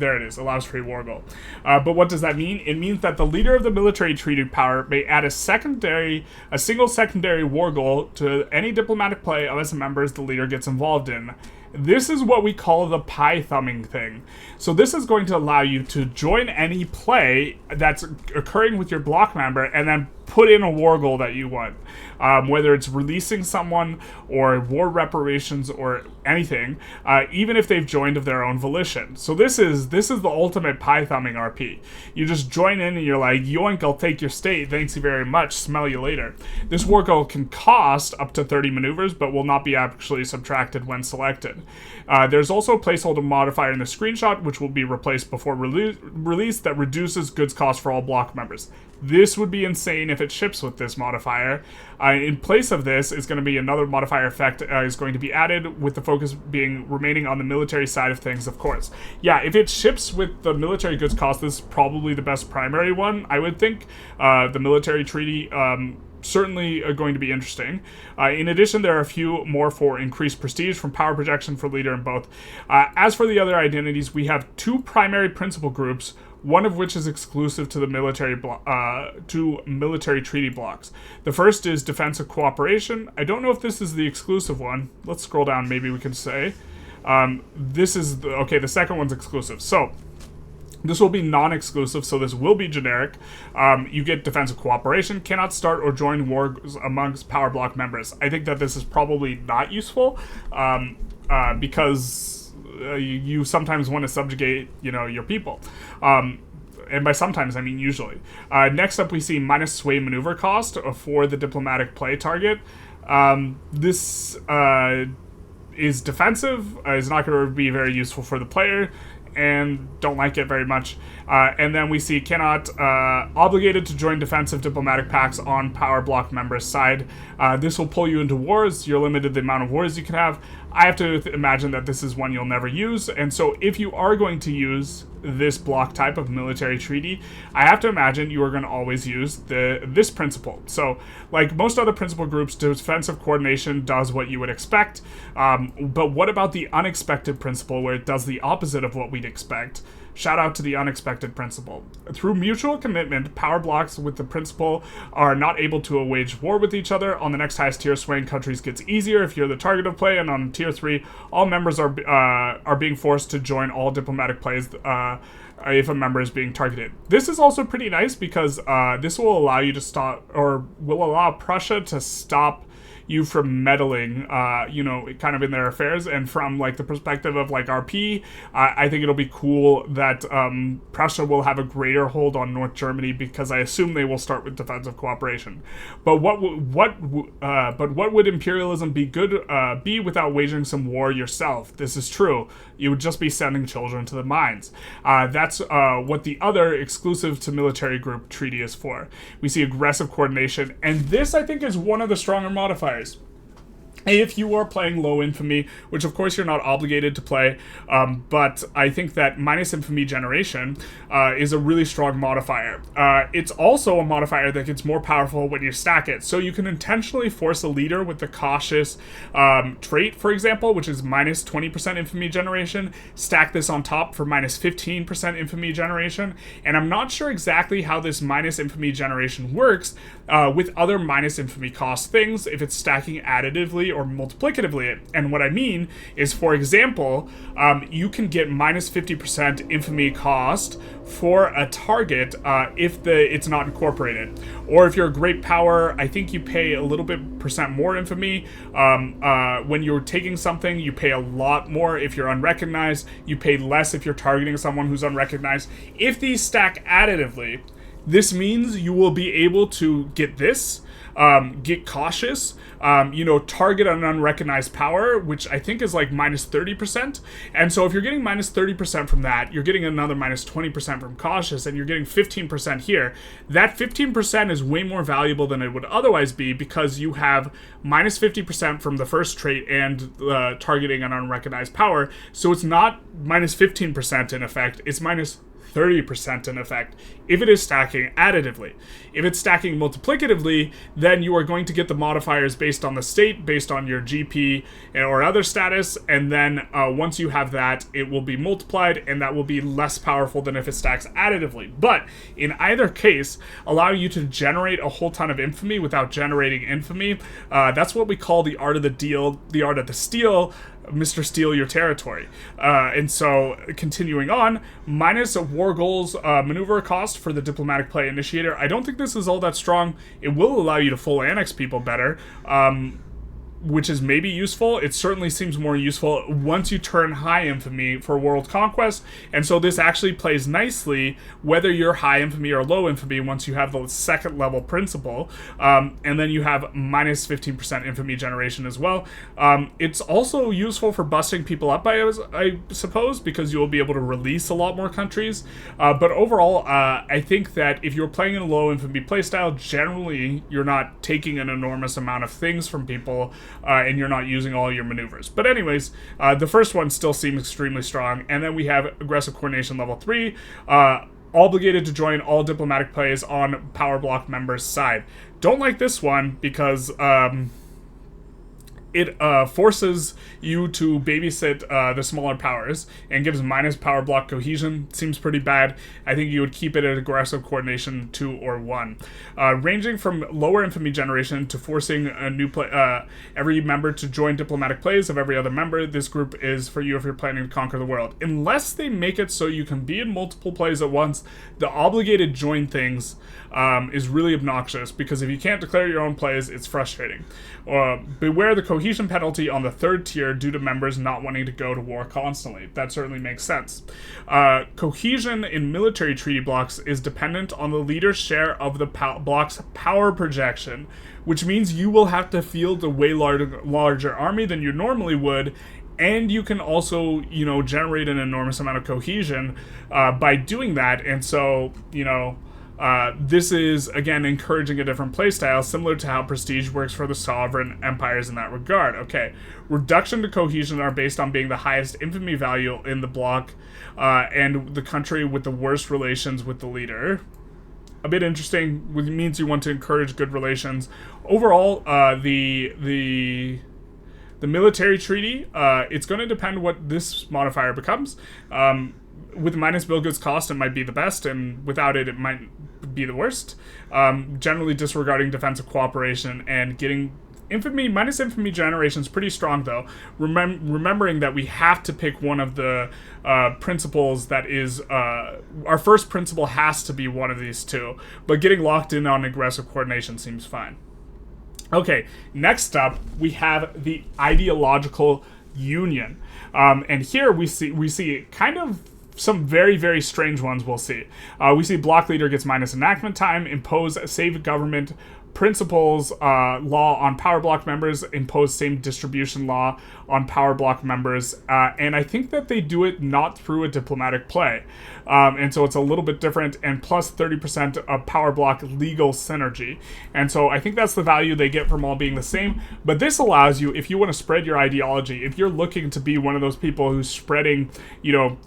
war gold. But what does that mean? It means that the leader of the military treaty power may add a single secondary war goal to any diplomatic play of its members the leader gets involved in. This is what we call the pie thumbing thing. So this is going to allow you to join any play that's occurring with your block member and then put in a war goal that you want. Whether it's releasing someone or war reparations or anything, even if they've joined of their own volition. So this is the ultimate pie thumbing RP. You just join in and you're like, yoink, I'll take your state, thanks you very much, smell you later. This war goal can cost up to 30 maneuvers, but will not be actually subtracted when selected. There's also a placeholder modifier in the screenshot, which will be replaced before release, that reduces goods cost for all block members. This would be insane if it ships with this modifier. In place of this is going to be another modifier effect is going to be added, with the focus being remaining on the military side of things, of course. Yeah, if it ships with the military goods cost, this is probably the best primary one, I would think. The military treaty certainly going to be interesting. In addition, there are a few more for increased prestige from power projection for leader in both. As for the other identities, we have 2 primary principal groups, one of which is exclusive to the military treaty blocks. The first is defensive cooperation. I don't know if this is the exclusive one. Let's scroll down, maybe we can say. The second one's exclusive. So this will be non-exclusive, so this will be generic. You get defensive cooperation, cannot start or join wars amongst power block members. I think that this is probably not useful, because you sometimes want to subjugate, your people. And by sometimes, I mean usually. Next up, we see minus sway maneuver cost for the diplomatic play target. This is defensive, is not going to be very useful for the player. and don't like it very much. And then we see cannot obligated to join defensive diplomatic pacts on power block members' side. This will pull you into wars. You're limited the amount of wars you can have. I have to imagine that this is one you'll never use, and so if you are going to use this block type of military treaty, I have to imagine you are going to always use this principle. So, like most other principle groups, defensive coordination does what you would expect, but what about the unexpected principle where it does the opposite of what we'd expect? Shout out to the unexpected principle. Through mutual commitment, power blocks with the principle are not able to wage war with each other. On the next highest tier, swaying countries gets easier if you're the target of play, and on tier 3, all members are being forced to join all diplomatic plays if a member is being targeted. This is also pretty nice because this will allow you to stop, or will allow Prussia to stop you from meddling, kind of in their affairs. And from like the perspective of like RP, I think it'll be cool that Prussia will have a greater hold on North Germany because I assume they will start with defensive cooperation. But what would imperialism be be without waging some war yourself? This is true. You would just be sending children to the mines. That's what the other exclusive to military group treaty is for. We see aggressive coordination, and this I think is one of the stronger modifiers. If you are playing low infamy, which of course you're not obligated to play, but I think that minus infamy generation is a really strong modifier. It's also a modifier that gets more powerful when you stack it. So you can intentionally force a leader with the cautious trait, for example, which is minus 20% infamy generation, stack this on top for minus 15% infamy generation. And I'm not sure exactly how this minus infamy generation works with other minus infamy cost things, if it's stacking additively or multiplicatively. And what I mean is, for example, you can get minus 50% infamy cost for a target if it's not incorporated. Or if you're a great power, I think you pay a little bit percent more infamy. When you're taking something, you pay a lot more if you're unrecognized. You pay less if you're targeting someone who's unrecognized. If these stack additively, this means you will be able to get this, get cautious, target an unrecognized power, which I think is like minus 30%. And so if you're getting minus 30% from that, you're getting another minus 20% from cautious, and you're getting 15% here. That 15% is way more valuable than it would otherwise be because you have minus 50% from the first trait and targeting an unrecognized power. So it's not minus 15% in effect, it's minus 30% in effect if it is stacking additively. If it's stacking multiplicatively, then you are going to get the modifiers based on the state, based on your GP or other status, and then once you have that, it will be multiplied, and that will be less powerful than if it stacks additively. But in either case, allow you to generate a whole ton of infamy without generating infamy. That's what we call the art of the deal, the art of the steal. Mr. Steal your territory. And so, continuing on, minus a war goals maneuver cost for the diplomatic play initiator. I don't think this is all that strong. It will allow you to full annex people better, which is maybe useful. It certainly seems more useful once you turn high infamy for world conquest, and so this actually plays nicely whether you're high infamy or low infamy once you have the second level principle, and then you have minus 15% infamy generation as well. It's also useful for busting people up, I suppose, because you will be able to release a lot more countries, but overall, I think that if you're playing in a low infamy playstyle, generally you're not taking an enormous amount of things from people, and you're not using all your maneuvers. But anyways, the first one still seems extremely strong. And then we have aggressive coordination level 3, obligated to join all diplomatic plays on power block members' side. Don't like this one because it forces you to babysit the smaller powers and gives minus power block cohesion. Seems pretty bad. I think you would keep it at aggressive coordination 2 or 1. Ranging from lower infamy generation to forcing a new every member to join diplomatic plays of every other member. This group is for you if you're planning to conquer the world. Unless they make it so you can be in multiple plays at once, the obligated join things is really obnoxious, because if you can't declare your own plays, it's frustrating. Beware the cohesion penalty on the third tier due to members not wanting to go to war constantly. That certainly makes sense. Cohesion in military treaty blocks is dependent on the leader's share of the block's power projection, which means you will have to field a way larger army than you normally would, and you can also, generate an enormous amount of cohesion by doing that. And so, this is, again, encouraging a different playstyle, similar to how prestige works for the sovereign empires in that regard. Okay, reduction to cohesion are based on being the highest infamy value in the bloc, and the country with the worst relations with the leader. A bit interesting, which means you want to encourage good relations. Overall, the military treaty, it's going to depend what this modifier becomes. With minus bill goods cost, it might be the best, and without it, it might be the worst. Generally disregarding defensive cooperation and getting minus infamy generation is pretty strong, though. Remembering that we have to pick one of the principles that is... our first principle has to be one of these two, but getting locked in on aggressive coordination seems fine. Okay, next up, we have the ideological union. And here we see kind of some very, very strange ones we'll see. We see block leader gets minus enactment time, impose save government principles law on power block members, impose same distribution law on power block members, and I think that they do it not through a diplomatic play. And so it's a little bit different, and plus 30% of power block legal synergy. And so I think that's the value they get from all being the same. But this allows you, if you want to spread your ideology, if you're looking to be one of those people who's spreading,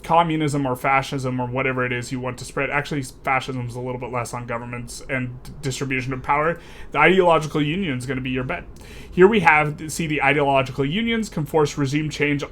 communism or fascism or whatever it is you want to spread. Actually, fascism is a little bit less on governments and distribution of power. The ideological union is going to be your bet. Here we see the ideological unions can force regime change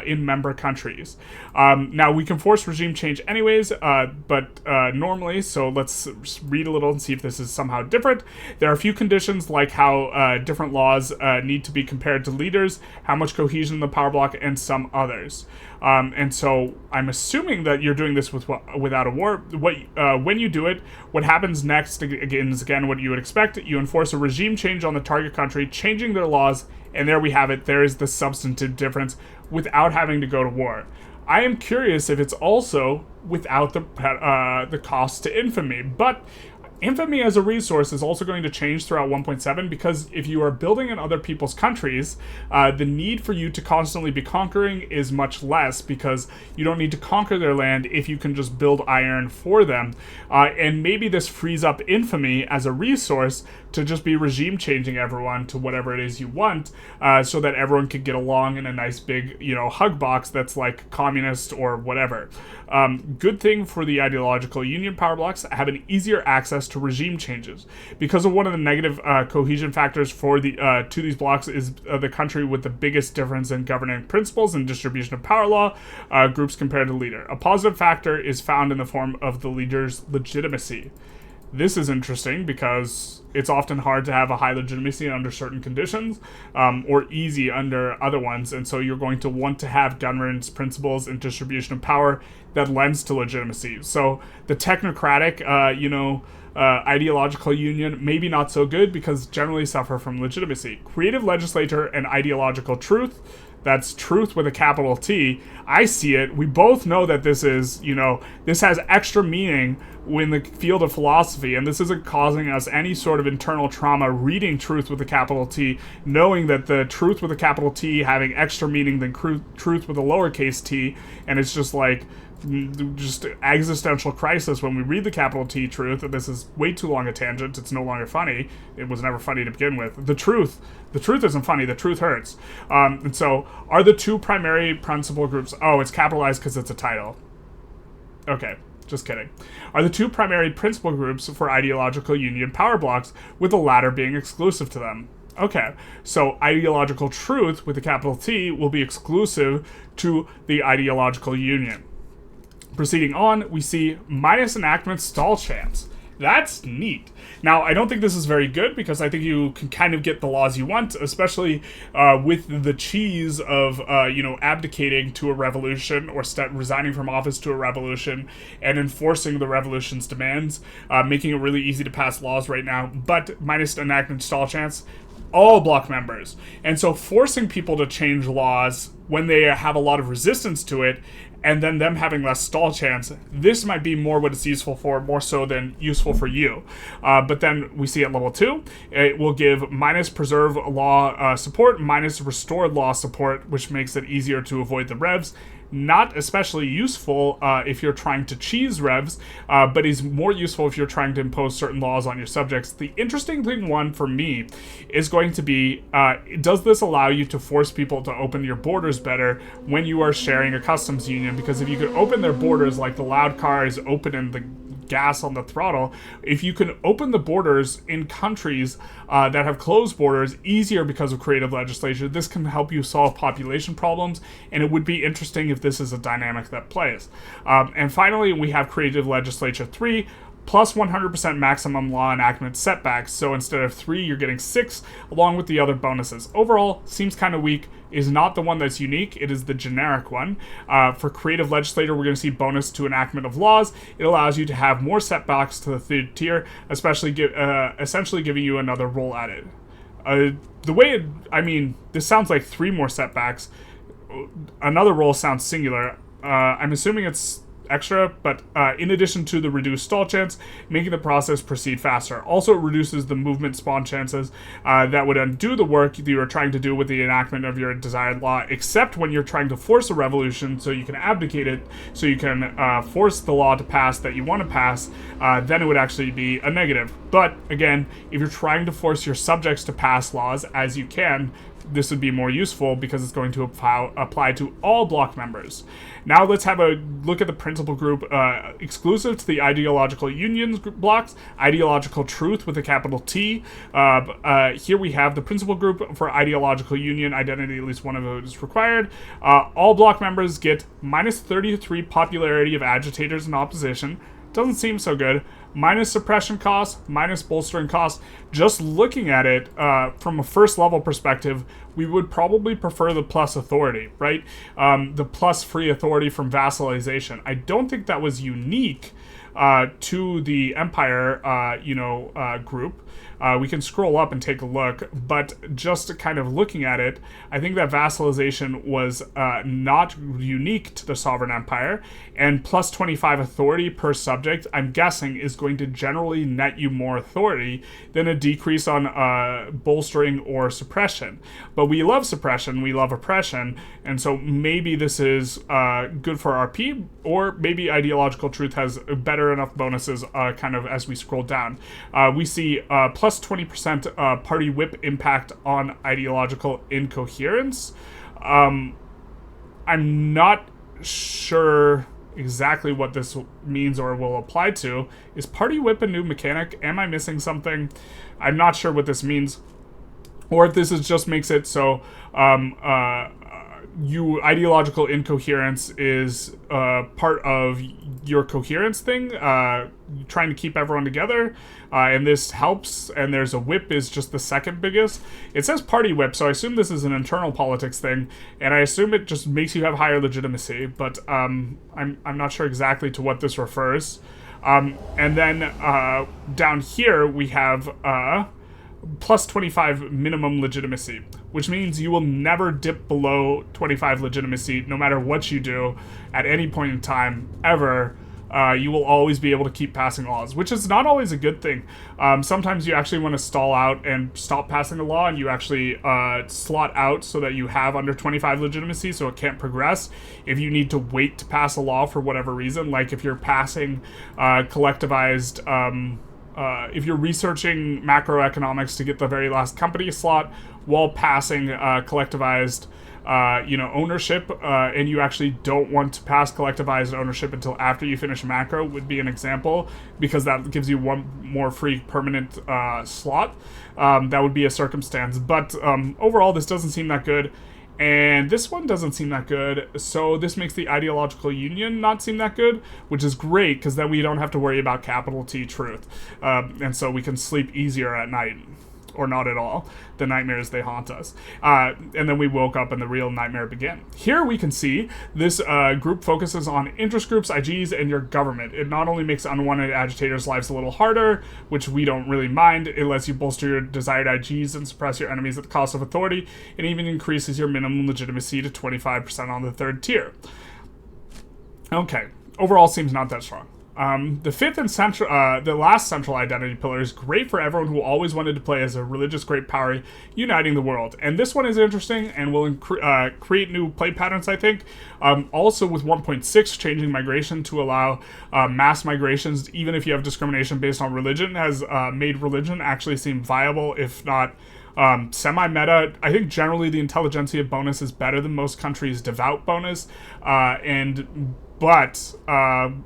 in member countries. Now, we can force regime change anyways, but normally, so let's read a little and see if this is somehow different. There are a few conditions, like how different laws need to be compared to leaders, how much cohesion in the power block, and some others. And so I'm assuming that you're doing this without a war. When you do it, what happens next is again what you would expect. You enforce a regime change on the target country, changing their laws, and there we have it. There is the substantive difference without having to go to war. I am curious if it's also without the cost to infamy, but infamy as a resource is also going to change throughout 1.7, because if you are building in other people's countries, the need for you to constantly be conquering is much less, because you don't need to conquer their land if you can just build iron for them. And maybe this frees up infamy as a resource to just be regime changing everyone to whatever it is you want, so that everyone can get along in a nice big, hug box that's like communist or whatever. Good thing for the ideological union power blocks, have an easier access to regime changes. Because of one of the negative cohesion factors for to these blocks is the country with the biggest difference in governing principles and distribution of power law groups compared to leader. A positive factor is found in the form of the leader's legitimacy. This is interesting because it's often hard to have a high legitimacy under certain conditions, or easy under other ones, and so you're going to want to have governance principles and distribution of power that lends to legitimacy. So the technocratic, ideological union, maybe not so good, because generally suffer from legitimacy. Creative legislator and ideological truth. That's truth with a capital T. I see it. We both know that this is, this has extra meaning in the field of philosophy, and this isn't causing us any sort of internal trauma reading truth with a capital T, knowing that the truth with a capital T having extra meaning than truth with a lowercase t, and it's just like, just existential crisis when we read the capital T truth. And this is way too long a tangent. It's no longer funny. It was never funny to begin with. The truth isn't funny. The truth hurts. And so, are the two primary principal groups... Oh, it's capitalized because it's a title. Okay, just kidding. Are the two primary principal groups for ideological union power blocks, with the latter being exclusive to them? Okay, so ideological truth with a capital T will be exclusive to the ideological union. Proceeding on, we see minus enactment stall chance. That's neat. Now, I don't think this is very good, because I think you can kind of get the laws you want, especially with the cheese of, abdicating to a revolution, or resigning from office to a revolution, and enforcing the revolution's demands, making it really easy to pass laws right now. But minus enactment stall chance, all block members. And so forcing people to change laws when they have a lot of resistance to it and then them having less stall chance, this might be more what it's useful for, more so than useful for you. But then we see at level 2, it will give minus preserve law support, minus restored law support, which makes it easier to avoid the revs. Not especially useful if you're trying to cheese revs, but is more useful if you're trying to impose certain laws on your subjects. The interesting one for me is going to be, does this allow you to force people to open your borders better when you are sharing a customs union? Because if you could open their borders like the loud car is opening the gas on the throttle, if you can open the borders in countries that have closed borders easier because of creative legislation, this can help you solve population problems, and it would be interesting if this is a dynamic that plays. And finally, we have creative legislature 3, plus 100% maximum law enactment setbacks. So instead of 3, you're getting 6, along with the other bonuses. Overall, seems kind of weak, is not the one that's unique, it is the generic one. For creative legislator, we're going to see bonus to enactment of laws. It allows you to have more setbacks to the third tier, especially essentially giving you another roll at it. This sounds like 3 more setbacks. Another roll sounds singular. I'm assuming it's extra, but in addition to the reduced stall chance, making the process proceed faster. Also, it reduces the movement spawn chances that would undo the work that you are trying to do with the enactment of your desired law, except when you're trying to force a revolution so you can abdicate it, so you can force the law to pass that you want to pass, then it would actually be a negative. But again, if you're trying to force your subjects to pass laws, as you can, this would be more useful because it's going to apply to all block members. Now let's have a look at the principal group exclusive to the ideological unions blocks, ideological truth with a capital T. Here we have the principal group for ideological union identity, at least one of those is required. All block members get minus 33 popularity of agitators in opposition. Doesn't seem so good. Minus suppression costs, minus bolstering costs. Just looking at it from a first level perspective, we would probably prefer the plus authority, right? The plus free authority from vassalization. I don't think that was unique to the Empire, group. We can scroll up and take a look, but just kind of looking at it, I think that vassalization was not unique to the Sovereign Empire, and plus 25 authority per subject, I'm guessing, is going to generally net you more authority than a decrease on bolstering or suppression. But we love suppression, we love oppression, and so maybe this is good for RP, or maybe ideological truth has better enough bonuses kind of as we scroll down. We see plus 20% party whip impact on ideological incoherence. I'm not sure exactly what this means or will apply to. Is party whip a new mechanic? Am I missing something? I'm not sure what this means. Or if this is just makes it so ideological incoherence is part of your coherence thing, trying to keep everyone together, and this helps, and there's a whip is just the second biggest. It says party whip, so I assume this is an internal politics thing, and I assume it just makes you have higher legitimacy, but I'm not sure exactly to what this refers. And then down here we have plus 25 minimum legitimacy, which means you will never dip below 25 legitimacy no matter what you do at any point in time, ever. You will always be able to keep passing laws, which is not always a good thing. Sometimes you actually want to stall out and stop passing a law, and you actually slot out so that you have under 25 legitimacy so it can't progress. If you need to wait to pass a law for whatever reason, like if you're passing collectivized... if you're researching macroeconomics to get the very last company slot while passing collectivized ownership, and you actually don't want to pass collectivized ownership until after you finish macro, would be an example, because that gives you one more free permanent slot. That would be a circumstance. But overall, this doesn't seem that good. And this one doesn't seem that good, so this makes the ideological union not seem that good, which is great, because then we don't have to worry about capital T truth. And so we can sleep easier at night. Or not at all. The nightmares, they haunt us. And then we woke up and the real nightmare began. Here we can see this group focuses on interest groups, IGs, and your government. It not only makes unwanted agitators' lives a little harder, which we don't really mind, it lets you bolster your desired IGs and suppress your enemies at the cost of authority, and even increases your minimum legitimacy to 25% on the third tier. Okay, overall seems not that strong. The fifth and the last central identity pillar is great for everyone who always wanted to play as a religious great power uniting the world. And this one is interesting and will create new play patterns, I think. Also with 1.6, changing migration to allow mass migrations, even if you have discrimination based on religion, has made religion actually seem viable, if not semi-meta. I think generally the Intelligentsia bonus is better than most countries' devout bonus, but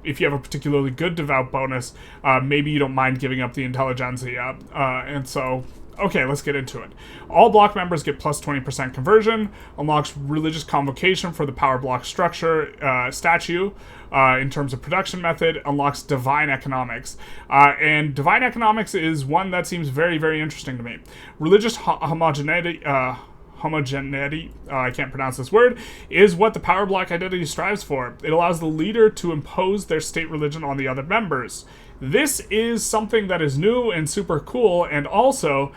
if you have a particularly good devout bonus, maybe you don't mind giving up the Intelligentsia. And so, okay, let's get into it. All block members get plus 20% conversion, unlocks religious convocation for the power block structure statue in terms of production method, unlocks divine economics. And divine economics is one that seems very, very interesting to me. Religious homogeneity, I can't pronounce this word, is what the power block identity strives for. It allows the leader to impose their state religion on the other members. This is something that is new and super cool, and also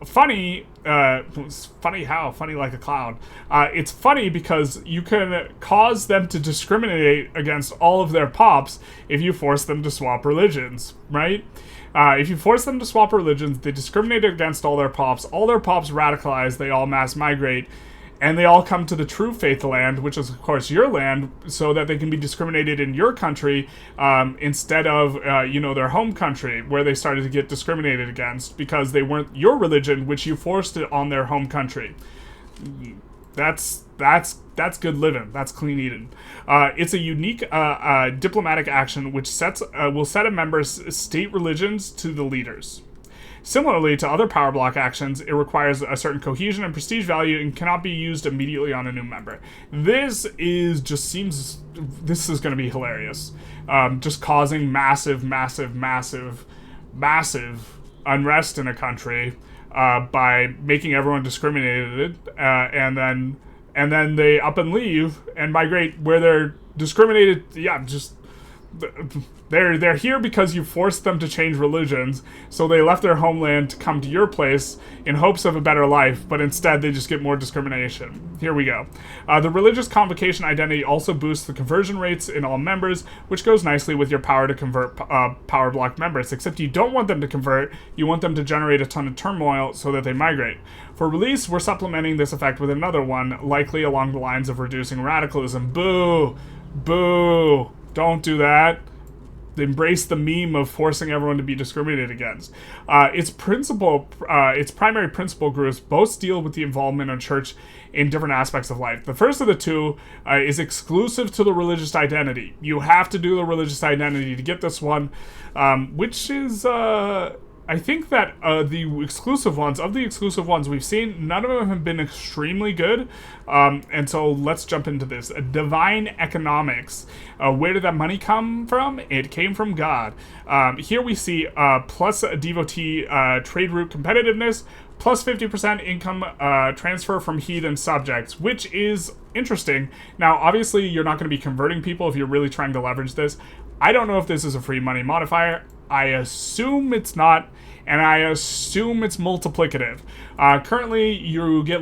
funny. Funny how? Funny like a clown. It's funny because you can cause them to discriminate against all of their pops if you force them to swap religions, right? If you force them to swap religions, they discriminate against all their pops radicalize, they all mass migrate, and they all come to the true faith land, which is, of course, your land, so that they can be discriminated in your country instead of, their home country, where they started to get discriminated against because they weren't your religion, which you forced it on their home country. That's good living. That's clean eating. It's a unique diplomatic action which will set a member's state religions to the leaders. Similarly to other power block actions, it requires a certain cohesion and prestige value and cannot be used immediately on a new member. This is going to be hilarious. Just causing massive unrest in a country by making everyone discriminated, and then they up and leave and migrate where they're discriminated. Yeah, just they're here because you forced them to change religions, so they left their homeland to come to your place in hopes of a better life, but instead they just get more discrimination. Here we go. The religious convocation identity also boosts the conversion rates in all members, which goes nicely with your power to convert power block members, except you don't want them to convert, you want them to generate a ton of turmoil so that they migrate. For release, we're supplementing this effect with another one, likely along the lines of reducing radicalism. Boo! Boo! Don't do that. Embrace the meme of forcing everyone to be discriminated against. Its primary principal groups both deal with the involvement of church in different aspects of life. The first of the two is exclusive to the religious identity. You have to do the religious identity to get this one, which is... I think that the exclusive ones we've seen, none of them have been extremely good. And so let's jump into this. Divine economics. Where did that money come from? It came from God. Here we see plus devotee trade route competitiveness, plus 50% income transfer from heathen subjects, which is interesting. Now, obviously, you're not going to be converting people if you're really trying to leverage this. I don't know if this is a free money modifier. I assume it's not, and I assume it's multiplicative. Currently, you get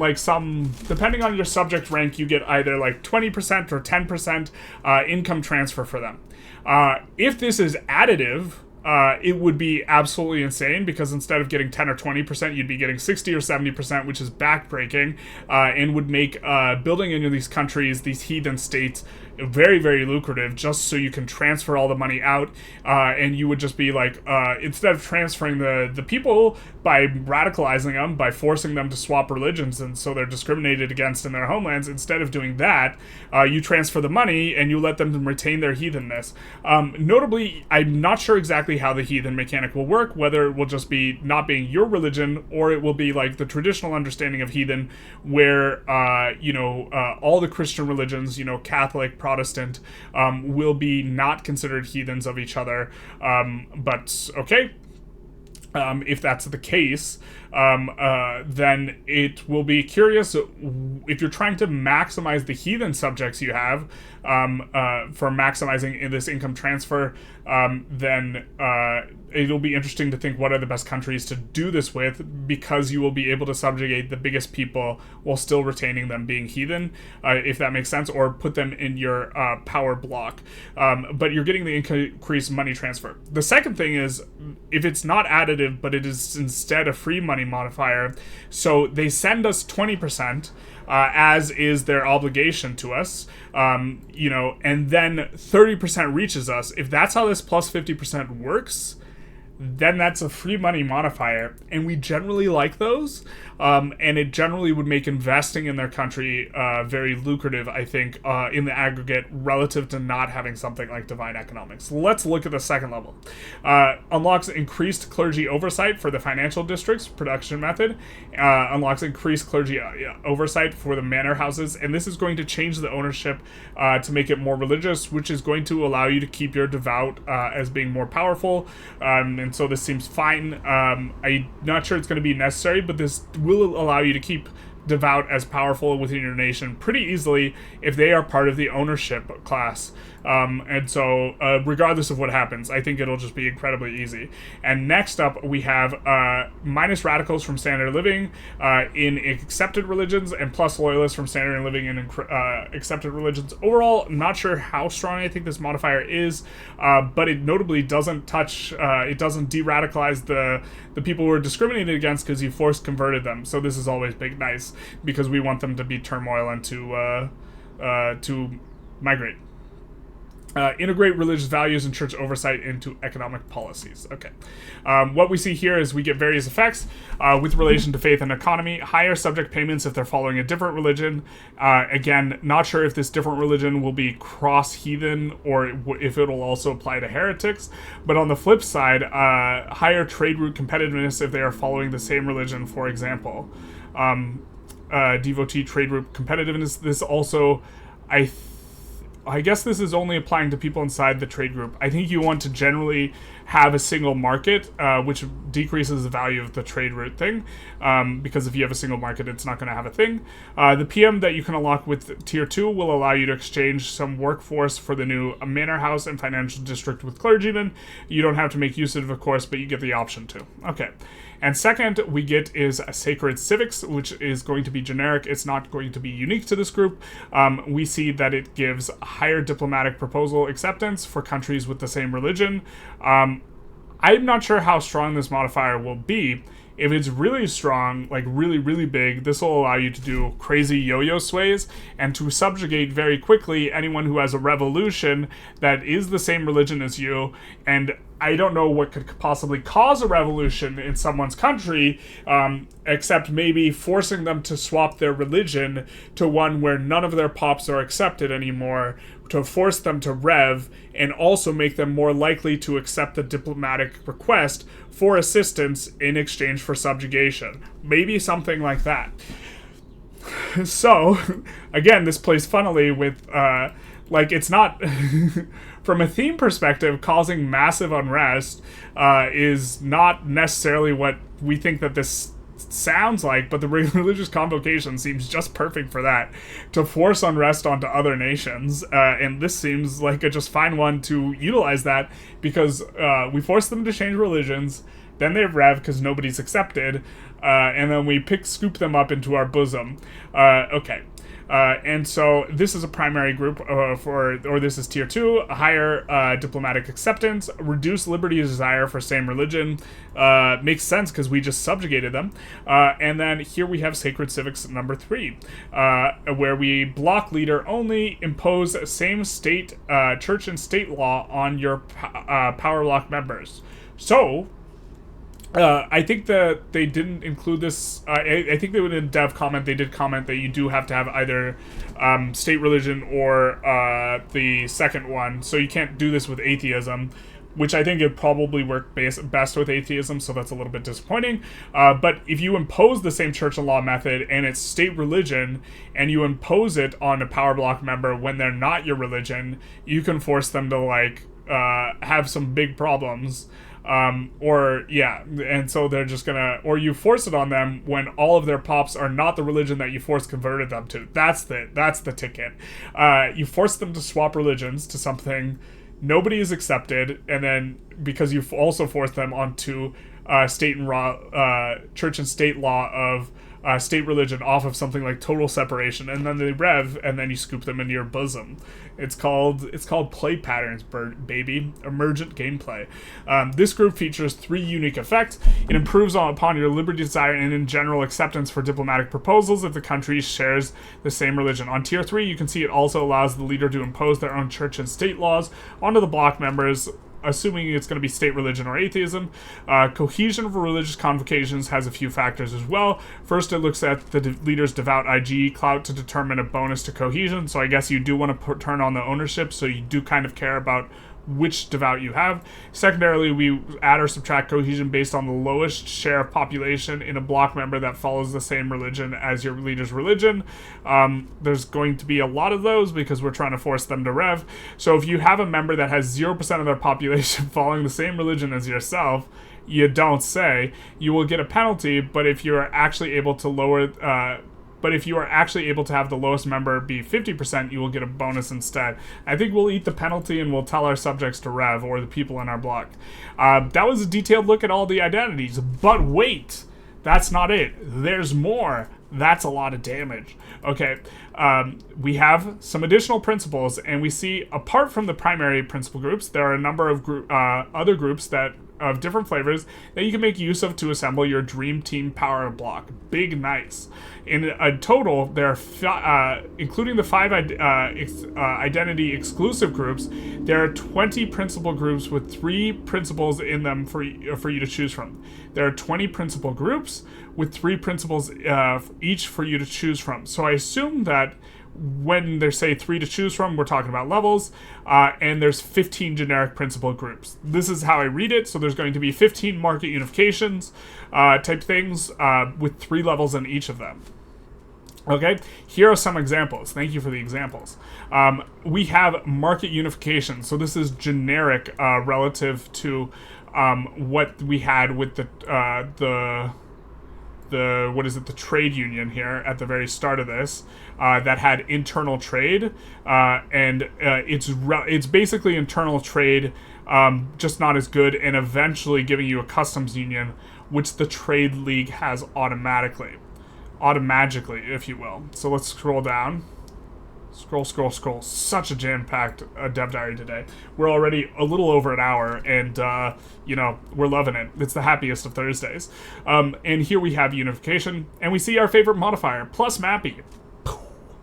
depending on your subject rank, you get either 20% or 10% income transfer for them. If this is additive, it would be absolutely insane, because instead of getting 10 or 20%, you'd be getting 60 or 70%, which is backbreaking, and would make building into these countries, these heathen states, very, very lucrative, just so you can transfer all the money out, and you would just be instead of transferring the people by radicalizing them, by forcing them to swap religions, and so they're discriminated against in their homelands, instead of doing that, you transfer the money and you let them retain their heathenness. Notably, I'm not sure exactly how the heathen mechanic will work, whether it will just be not being your religion, or it will be the traditional understanding of heathen, where all the Christian religions, Catholic, Protestant, will be not considered heathens of each other. But okay. If that's the case, then it will be curious if you're trying to maximize the heathen subjects you have for maximizing this income transfer. Then it'll be interesting to think what are the best countries to do this with, because you will be able to subjugate the biggest people while still retaining them being heathen, if that makes sense, or put them in your power block. But you're getting the increased money transfer. The second thing is, if it's not additive, but it is instead a free money modifier, so they send us 20%, as is their obligation to us, and then 30% reaches us. If that's how this plus 50% works, then that's a free money modifier, and we generally like those, and it generally would make investing in their country very lucrative, I think, in the aggregate, relative to not having something like divine economics. Let's look at the second level. Unlocks increased clergy oversight for the financial districts production method, unlocks increased clergy oversight for the manor houses, and this is going to change the ownership to make it more religious, which is going to allow you to keep your devout as being more powerful, and so this seems fine. I'm not sure it's going to be necessary, but this will allow you to keep devout as powerful within your nation pretty easily if they are part of the ownership class. And so regardless of what happens, I think it'll just be incredibly easy. And next up, we have minus radicals from standard living in accepted religions, and plus loyalists from standard living in accepted religions. Overall, not sure how strong I think this modifier is, but it notably doesn't touch, it doesn't de-radicalize the people who are discriminated against, because you force converted them. So this is always big nice, because we want them to be turmoil and to migrate. Integrate religious values and church oversight into economic policies. Okay. What we see here is we get various effects with relation to faith and economy. Higher subject payments if they're following a different religion. Again, not sure if this different religion will be cross-heathen or if it'll also apply to heretics. But on the flip side, higher trade route competitiveness if they are following the same religion, for example. Devotee trade route competitiveness. This also, I guess this is only applying to people inside the trade group. I think you want to generally have a single market, which decreases the value of the trade route thing, because if you have a single market, it's not going to have a thing. The PM that you can unlock with Tier 2 will allow you to exchange some workforce for the new manor house and financial district with clergymen. You don't have to make use of it, of course, but you get the option to. Okay. And second, we get is a sacred civics, which is going to be generic. It's not going to be unique to this group. We see that it gives higher diplomatic proposal acceptance for countries with the same religion. I'm not sure how strong this modifier will be. If it's really strong, like really, really big, this will allow you to do crazy yo-yo sways and to subjugate very quickly anyone who has a revolution that is the same religion as you. And I don't know what could possibly cause a revolution in someone's country, except maybe forcing them to swap their religion to one where none of their pops are accepted anymore, to force them to rev, and also make them more likely to accept the diplomatic request for assistance in exchange for subjugation. Maybe something like that. So, again, this plays funnily with, it's not... From a theme perspective, causing massive unrest is not necessarily what we think that this sounds like, but the religious convocation seems just perfect for that, to force unrest onto other nations, and this seems like a just fine one to utilize that, because we force them to change religions, then they rev because nobody's accepted, and then we scoop them up into our bosom. Okay. And so this is a primary group this is tier 2, a higher diplomatic acceptance, reduced liberty desire for same religion, makes sense because we just subjugated them. And then here we have sacred civics number 3, where we block leader only, impose same state, church and state law on your power block members. So, I think that they didn't include this. I think they would in dev comment. They did comment that you do have to have either state religion or the second one. So you can't do this with atheism, which I think it probably work best with atheism. So that's a little bit disappointing. But if you impose the same church and law method and it's state religion, and you impose it on a power block member when they're not your religion, you can force them to have some big problems. And so they're just gonna, or you force it on them when all of their pops are not the religion that you force converted them to. That's the ticket. You force them to swap religions to something nobody is accepted, and then because you've also forced them onto church and state law of state religion off of something like total separation, and then they rev, and then you scoop them into your bosom. It's called play patterns, baby. Emergent gameplay. This group features 3 unique effects. It improves upon your liberty, desire, and in general acceptance for diplomatic proposals if the country shares the same religion. On tier 3, you can see it also allows the leader to impose their own church and state laws onto the bloc members, assuming it's going to be state religion or atheism. Cohesion of religious convocations has a few factors as well. First, it looks at the leader's devout IG clout to determine a bonus to cohesion. So I guess you do want to turn on the ownership, so you do kind of care about which devout you have. Secondarily, we add or subtract cohesion based on the lowest share of population in a bloc member that follows the same religion as your leader's religion. There's going to be a lot of those because we're trying to force them to rev. So if you have a member that has 0% of their population following the same religion as yourself, you don't say, you will get a penalty, but if you are actually able to have the lowest member be 50%, you will get a bonus instead. I think we'll eat the penalty and we'll tell our subjects to rev, or the people in our block. That was a detailed look at all the identities. But wait, that's not it. There's more. That's a lot of damage. Okay, we have some additional principles, and we see, apart from the primary principle groups, there are a number of other groups that of different flavors that you can make use of to assemble your dream team power block. Big nice. In a total, there are including the 5 identity exclusive groups, there are 20 principal groups with 3 principles in them for you to choose from. There are 20 principal groups with 3 principles each for you to choose from. So I assume that when they say 3 to choose from, we're talking about levels, and there's 15 generic principal groups. This is how I read it. So there's going to be 15 market unifications type things with 3 levels in each of them. Okay, here are some examples. Thank you for the examples. We have market unification. So this is generic relative to what we had with the trade union here at the very start of this that had internal trade, and it's basically internal trade, just not as good, and eventually giving you a customs union, which the trade league has automatically, if you will. So let's scroll down. Scroll. Such a jam-packed dev diary today. We're already a little over an hour, and, we're loving it. It's the happiest of Thursdays. And here we have unification, and we see our favorite modifier, plus Mappy.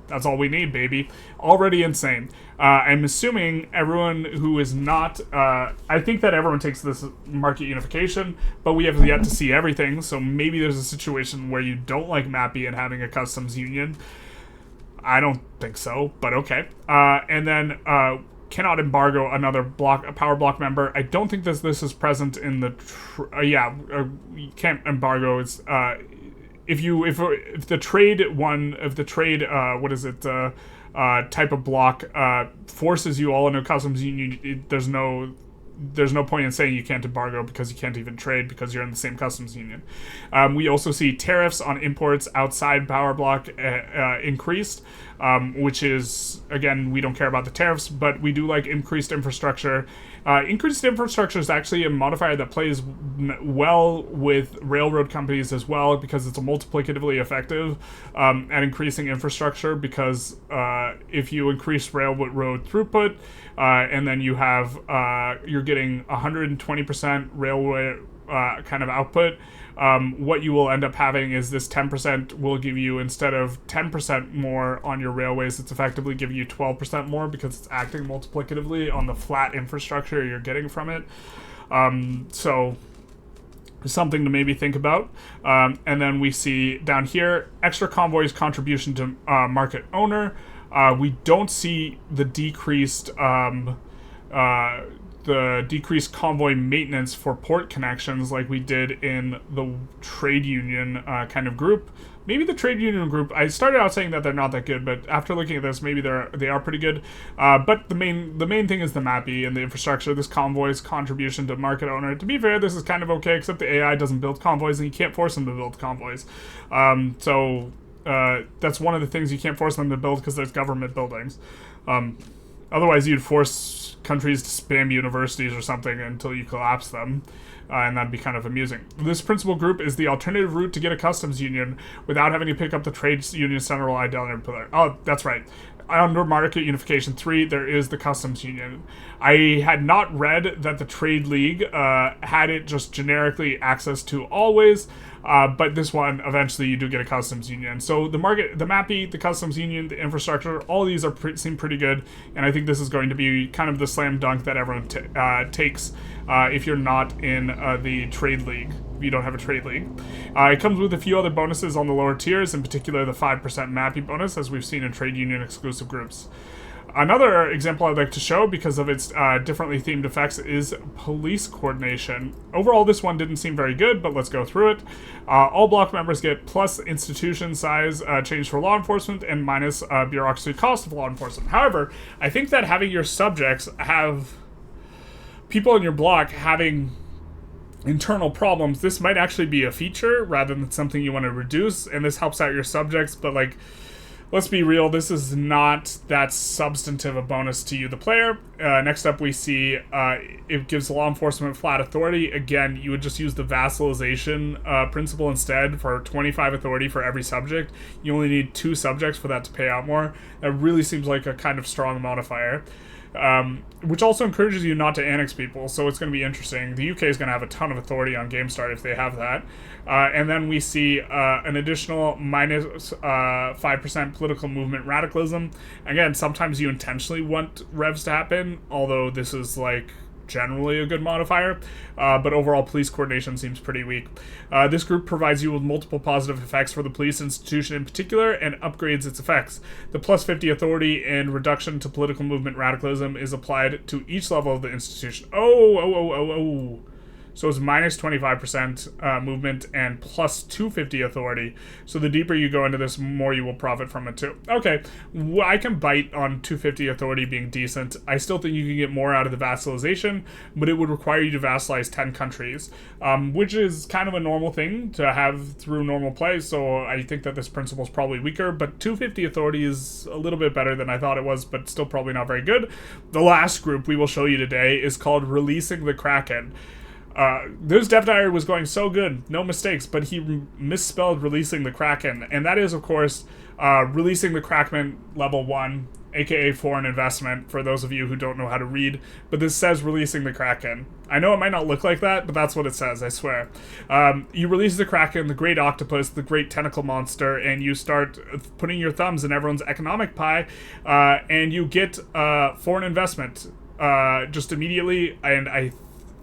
That's all we need, baby. Already insane. I'm assuming everyone who is not... I think that everyone takes this market unification, but we have yet to see everything, so maybe there's a situation where you don't like Mappy and having a customs union. I don't think so, but okay. And then cannot embargo another a power block member. I don't think this is present in the... you can't embargo. It's... If the trade type of block forces you all into a customs union, there's no point in saying you can't embargo because you can't even trade because you're in the same customs union. We also see tariffs on imports outside power block increased, which is, again, we don't care about the tariffs, but we do like increased infrastructure. Increased infrastructure is actually a modifier that plays well with railroad companies as well, because it's a multiplicatively effective at increasing infrastructure, because if you increase railroad throughput, and then you have you're getting 120% railway kind of output, what you will end up having is this 10% will give you, instead of 10% more on your railways, it's effectively giving you 12% more, because it's acting multiplicatively on the flat infrastructure you're getting from it. So something to maybe think about. And then we see down here, extra convoys contribution to market owner. We don't see the decreased the decreased convoy maintenance for port connections like we did in the trade union kind of group. Maybe the trade union group, I started out saying that they're not that good, but after looking at this, maybe they are pretty good. But the main thing is the MAPI and the infrastructure, this convoy's contribution to market owner. To be fair, this is kind of okay, except the AI doesn't build convoys, and you can't force them to build convoys. So that's one of the things you can't force them to build because there's government buildings. Otherwise, you'd force countries to spam universities or something until you collapse them, and that'd be kind of amusing. This principal group is the alternative route to get a customs union without having to pick up the trade union central identity pillar. Oh, that's right. Under Market Unification 3, there is the customs union. I had not read that the Trade League had it just generically access to always, but this one, eventually you do get a customs union. So the market, the MAPI, the customs union, the infrastructure, all these seem pretty good, and I think this is going to be kind of the slam dunk that everyone takes if you're not in the Trade League. If you don't have a trade league. It comes with a few other bonuses on the lower tiers, in particular the 5% MAPI bonus, as we've seen in trade union exclusive groups. Another example I'd like to show, because of its differently themed effects, is police coordination. Overall, this one didn't seem very good, but let's go through it. All block members get plus institution size change for law enforcement and minus bureaucracy cost of law enforcement. However, I think that having your subjects have people in your block having internal problems, this might actually be a feature rather than something you want to reduce, and this helps out your subjects, but like, let's be real, this is not that substantive a bonus to you, the player. Next up we see it gives law enforcement flat authority. Again, you would just use the vassalization principle instead for 25 authority for every subject. You only need 2 subjects for that to pay out more. That really seems like a kind of strong modifier. Which also encourages you not to annex people, so it's going to be interesting. The UK is going to have a ton of authority on Game Start if they have that. And then we see an additional minus 5% political movement radicalism. Again, sometimes you intentionally want revs to happen, although this is like generally a good modifier, but overall police coordination seems pretty weak. This group provides you with multiple positive effects for the police institution in particular and upgrades its effects. The plus 50 authority and reduction to political movement radicalism is applied to each level of the institution. So it's minus 25% movement and plus 250 authority. So the deeper you go into this, more you will profit from it too. Okay, I can bite on 250 authority being decent. I still think you can get more out of the vassalization, but it would require you to vassalize 10 countries, which is kind of a normal thing to have through normal play. So I think that this principle is probably weaker, but 250 authority is a little bit better than I thought it was, but still probably not very good. The last group we will show you today is called Releasing the Kraken. This dev diary was going so good, no mistakes, but he misspelled Releasing the Kraken, and that is, of course, Releasing the Kraken level 1, aka foreign investment, for those of you who don't know how to read, but this says Releasing the Kraken. I know it might not look like that, but that's what it says, I swear. You release the Kraken, the great octopus, the great tentacle monster, and you start putting your thumbs in everyone's economic pie, and you get foreign investment just immediately, and I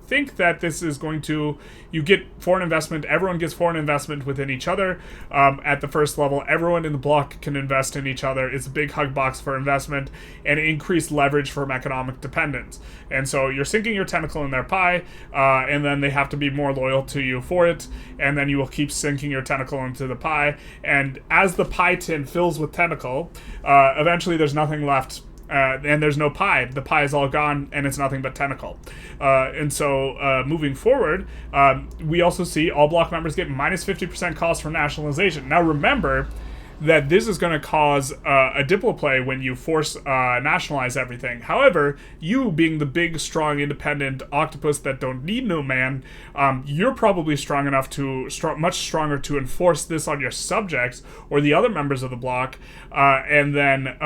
think that this is going to, you get foreign investment, everyone gets foreign investment within each other. At the first level, everyone in the block can invest in each other. It's a big hug box for investment and increased leverage from economic dependence. And so you're sinking your tentacle in their pie, and then they have to be more loyal to you for it, and then you will keep sinking your tentacle into the pie. And as the pie tin fills with tentacle, eventually there's nothing left. And there's no pie. The pie is all gone, and it's nothing but tentacle. And so, moving forward, we also see all block members get minus 50% cost for nationalization. Now, remember that this is going to cause a diploplay when you force nationalize everything. However, you being the big, strong, independent octopus that don't need no man, you're probably strong enough to, much stronger to enforce this on your subjects or the other members of the block, and then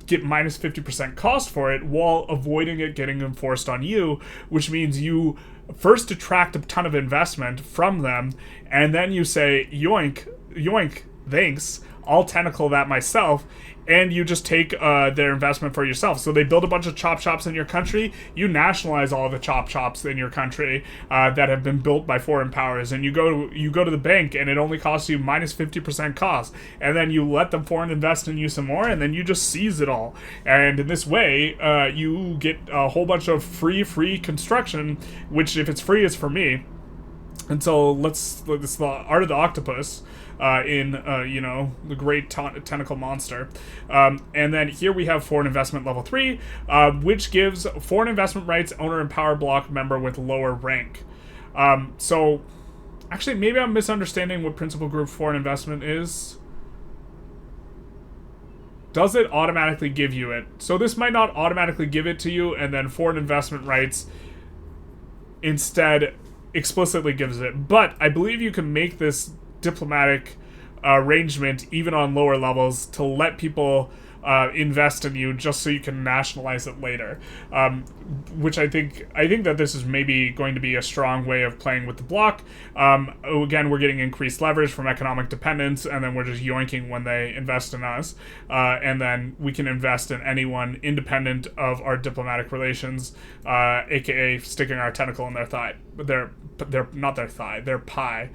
get minus 50% cost for it while avoiding it getting enforced on you, which means you first attract a ton of investment from them, and then you say, yoink, yoink, thanks, I'll tentacle that myself, and you just take their investment for yourself. So they build a bunch of chop shops in your country, you nationalize all the chop shops in your country that have been built by foreign powers, and you go to the bank, and it only costs you minus 50% cost, and then you let them foreign invest in you some more, and then you just seize it all. And in this way, you get a whole bunch of free construction, which if it's free, is for me. And so it's the art of the octopus in the great tentacle monster. And then here we have foreign investment level 3, which gives foreign investment rights owner and power block member with lower rank. So actually, maybe I'm misunderstanding what principal group foreign investment is. Does it automatically give you it? So this might not automatically give it to you, and then foreign investment rights instead explicitly gives it. But I believe you can make this diplomatic arrangement even on lower levels to let people invest in you just so you can nationalize it later, which I think that this is maybe going to be a strong way of playing with the block. Again, we're getting increased leverage from economic dependence, and then we're just yoinking when they invest in us, and then we can invest in anyone independent of our diplomatic relations, aka sticking our tentacle in their thigh. They're not their thigh, their pie.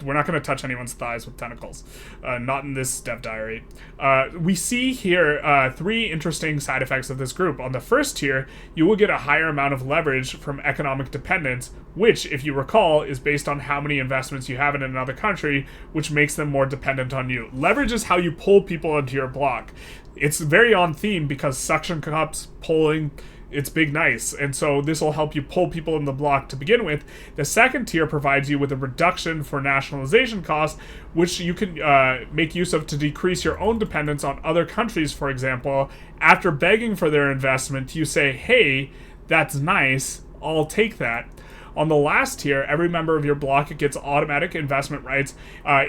We're not going to touch anyone's thighs with tentacles. Not in this dev diary. We see here 3 interesting side effects of this group. On the first tier, you will get a higher amount of leverage from economic dependence, which, if you recall, is based on how many investments you have in another country, which makes them more dependent on you. Leverage is how you pull people into your block. It's very on theme because suction cups, pulling, it's big nice, and so this will help you pull people in the block to begin with. The second tier provides you with a reduction for nationalization costs, which you can make use of to decrease your own dependence on other countries. For example, after begging for their investment, you say, hey, that's nice, I'll take that. On the last tier, every member of your block gets automatic investment rights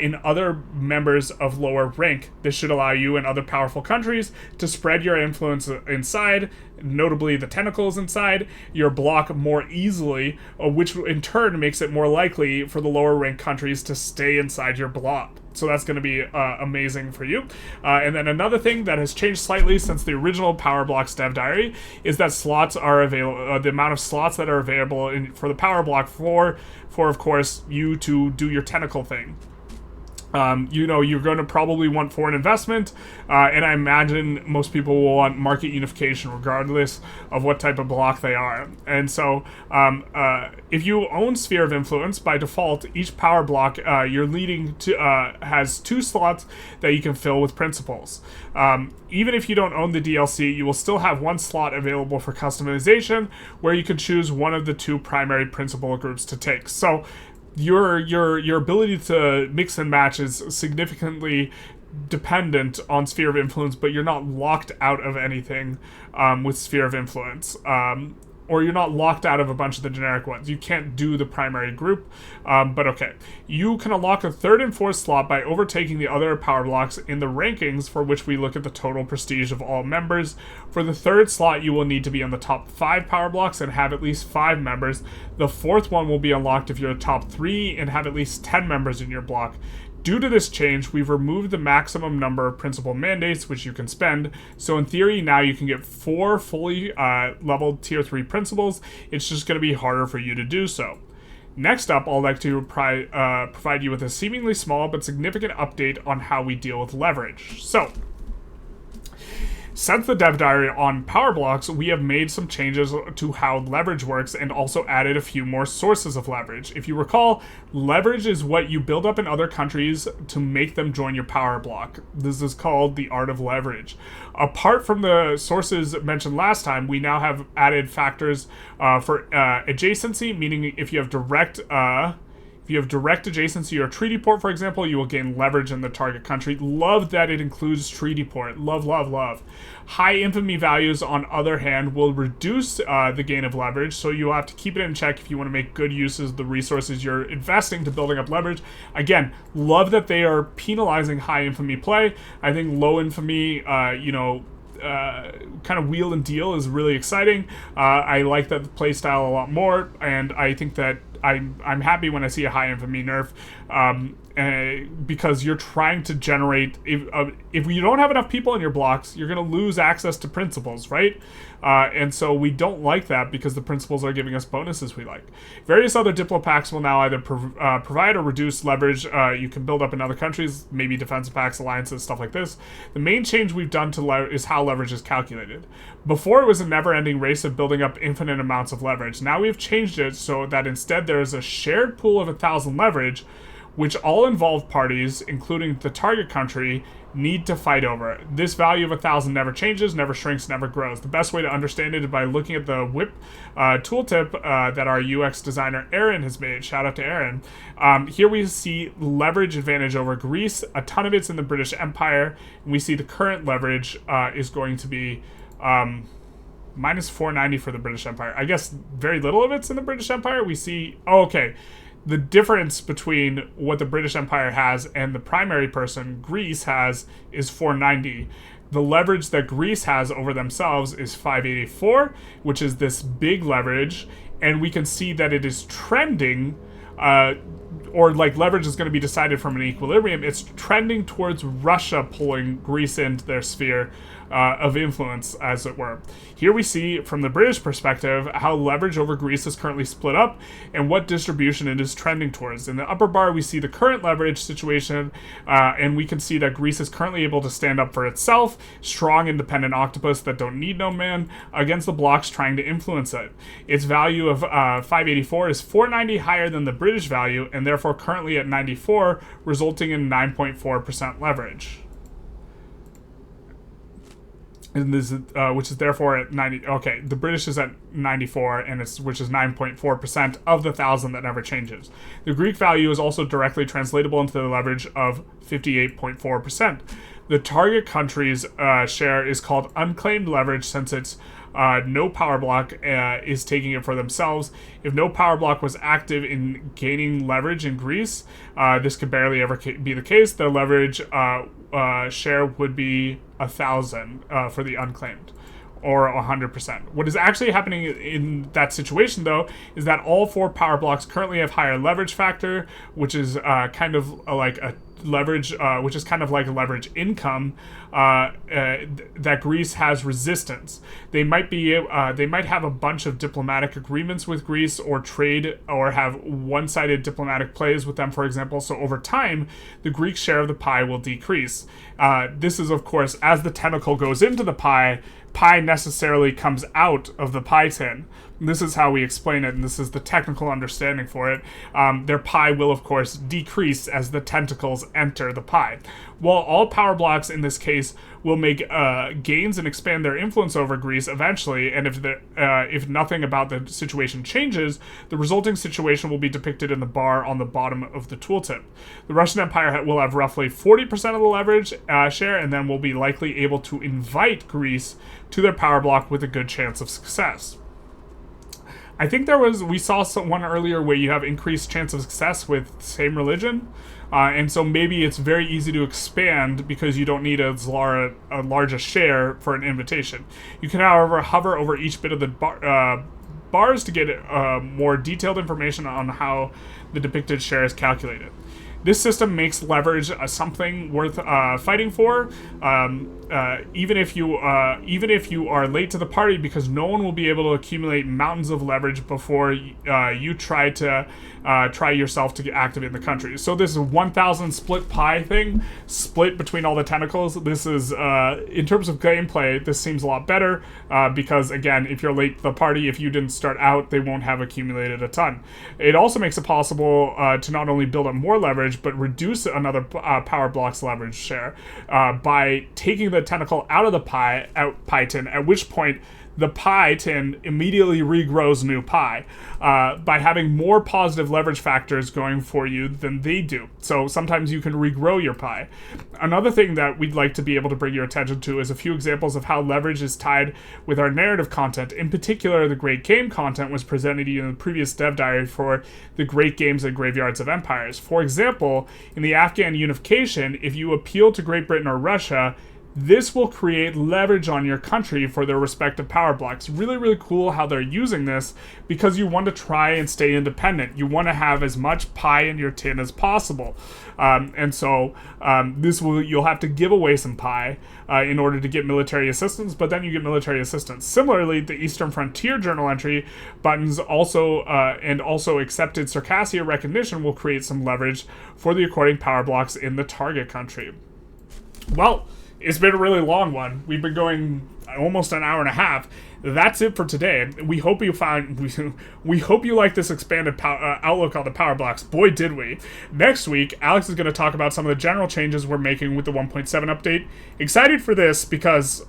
in other members of lower rank. This should allow you and other powerful countries to spread your influence inside, notably the tentacles inside, your block more easily, which in turn makes it more likely for the lower rank countries to stay inside your block. So that's going to be amazing for you. And then another thing that has changed slightly since the original Power Blocks dev diary is that slots are available. The amount of slots that are available for the Power Block for of course you to do your tentacle thing. You're going to probably want foreign investment, and I imagine most people will want market unification regardless of what type of block they are. And so if you own Sphere of Influence, by default, each power block you're leading to has 2 slots that you can fill with principles. Even if you don't own the DLC, you will still have 1 slot available for customization, where you can choose one of the 2 primary principle groups to take. So your ability to mix and match is significantly dependent on Sphere of Influence, but you're not locked out of anything with Sphere of Influence. Or you're not locked out of a bunch of the generic ones. You can't do the primary group, but okay. You can unlock a 3rd and 4th slot by overtaking the other power blocks in the rankings, for which we look at the total prestige of all members. For the 3rd slot, you will need to be on the top 5 power blocks and have at least 5 members. The 4th one will be unlocked if you're the top 3 and have at least 10 members in your block. Due to this change, we've removed the maximum number of principal mandates which you can spend, so in theory now you can get 4 fully leveled tier 3 principles. It's just going to be harder for you to do so. Next up, I'd like to provide you with a seemingly small but significant update on how we deal with leverage. So, since the dev diary on power blocks, we have made some changes to how leverage works and also added a few more sources of leverage. If you recall, leverage is what you build up in other countries to make them join your power block. This is called the art of leverage. Apart from the sources mentioned last time, we now have added factors for adjacency, meaning if you have direct adjacency or treaty port, for example, you will gain leverage in the target country. Love that it includes treaty port. Love, love, love. High infamy values, on other hand, will reduce the gain of leverage, so you'll have to keep it in check if you want to make good use of the resources you're investing to building up leverage. Again, love that they are penalizing high infamy play. I think low infamy, kind of wheel and deal is really exciting. I like that play style a lot more, and I think that I'm happy when I see a high infamy nerf. because you're trying to generate. If you don't have enough people in your blocks, you're going to lose access to principles, right? And so we don't like that because the principles are giving us bonuses we like. Various other diplopacts will now either provide or reduce leverage you can build up in other countries, maybe defensive pacts, alliances, stuff like this. The main change we've done is how leverage is calculated. Before, it was a never-ending race of building up infinite amounts of leverage. Now we've changed it so that instead there is a shared pool of 1,000 leverage, which all involved parties, including the target country, need to fight over. This value of 1,000 never changes, never shrinks, never grows. The best way to understand it is by looking at the WHIP tooltip that our UX designer Aaron has made. Shout out to Aaron. Here we see leverage advantage over Greece. A ton of it's in the British Empire. And we see the current leverage is going to be minus 490 for the British Empire. I guess very little of it's in the British Empire. We see... Oh, okay. The difference between what the British Empire has and the primary person Greece has is 490. The leverage that Greece has over themselves is 584, which is this big leverage, and we can see that it is trending, or like leverage is going to be decided from an equilibrium. It's trending towards Russia pulling Greece into their sphere of influence, as it were. Here we see, from the British perspective, how leverage over Greece is currently split up and what distribution it is trending towards. In the upper bar, we see the current leverage situation, and we can see that Greece is currently able to stand up for itself, strong, independent octopus that don't need no man, against the blocks trying to influence it. Its value of 584 is 490 higher than the British value, and therefore currently at 94, resulting in 9.4% leverage. And this, which is therefore at 90. Okay, the British is at 94, and which is 9.4% of the 1,000 that never changes. The Greek value is also directly translatable into the leverage of 58.4%. The target country's share is called unclaimed leverage, since it's no power block is taking it for themselves. If no power block was active in gaining leverage in Greece, this could barely ever be the case. The leverage share would be 1,000 for the unclaimed, or 100%. What is actually happening in that situation, though, is that all 4 power blocks currently have higher leverage factor, which is kind of like a leverage, which is kind of like a leverage income, that Greece has resistance. They might have a bunch of diplomatic agreements with Greece, or trade, or have one-sided diplomatic plays with them, for example. So over time, the Greek share of the pie will decrease. This is, of course, as the tentacle goes into the pie necessarily comes out of the pie tin. This is how we explain it, and this is the technical understanding for it. Their pie will, of course, decrease as the tentacles enter the pie. While all power blocks in this case will make gains and expand their influence over Greece eventually, and if nothing about the situation changes, the resulting situation will be depicted in the bar on the bottom of the tooltip. The Russian Empire will have roughly 40% of the leverage share, and then will be likely able to invite Greece to their power block with a good chance of success. I think we saw one earlier where you have increased chance of success with same religion, and so maybe it's very easy to expand because you don't need as large a share for an invitation. You can, however, hover over each bit of the bars to get more detailed information on how the depicted share is calculated. This system makes leverage something worth fighting for, even if you are late to the party, because no one will be able to accumulate mountains of leverage before you try yourself to get active in the country. So this is 1,000 split pie thing, split between all the tentacles. This is, in terms of gameplay, this seems a lot better, because again, if you're late to the party, if you didn't start out, they won't have accumulated a ton. It also makes it possible to not only build up more leverage, but reduce another power block's leverage share by taking the tentacle out of the pie tin, at which point the pie tin immediately regrows new pie by having more positive leverage factors going for you than they do. So sometimes you can regrow your pie. Another thing that we'd like to be able to bring your attention to is a few examples of how leverage is tied with our narrative content. In particular, the Great Game content was presented to you in the previous dev diary for the Great Games and Graveyards of Empires. For example, in the Afghan unification, if you appeal to Great Britain or Russia, This will create leverage on your country for their respective power blocks. Really, really cool how they're using this, because you want to try and stay independent. You want to have as much pie in your tin as possible. And so you'll have to give away some pie in order to get military assistance, but then you get military assistance. Similarly, the Eastern Frontier journal entry buttons also accepted Circassia recognition will create some leverage for the according power blocks in the target country. Well, it's been a really long one. We've been going almost an hour and a half. That's it for today. We hope you like this expanded outlook on the power blocks. Boy, did we. Next week, Alex is going to talk about some of the general changes we're making with the 1.7 update. Excited for this because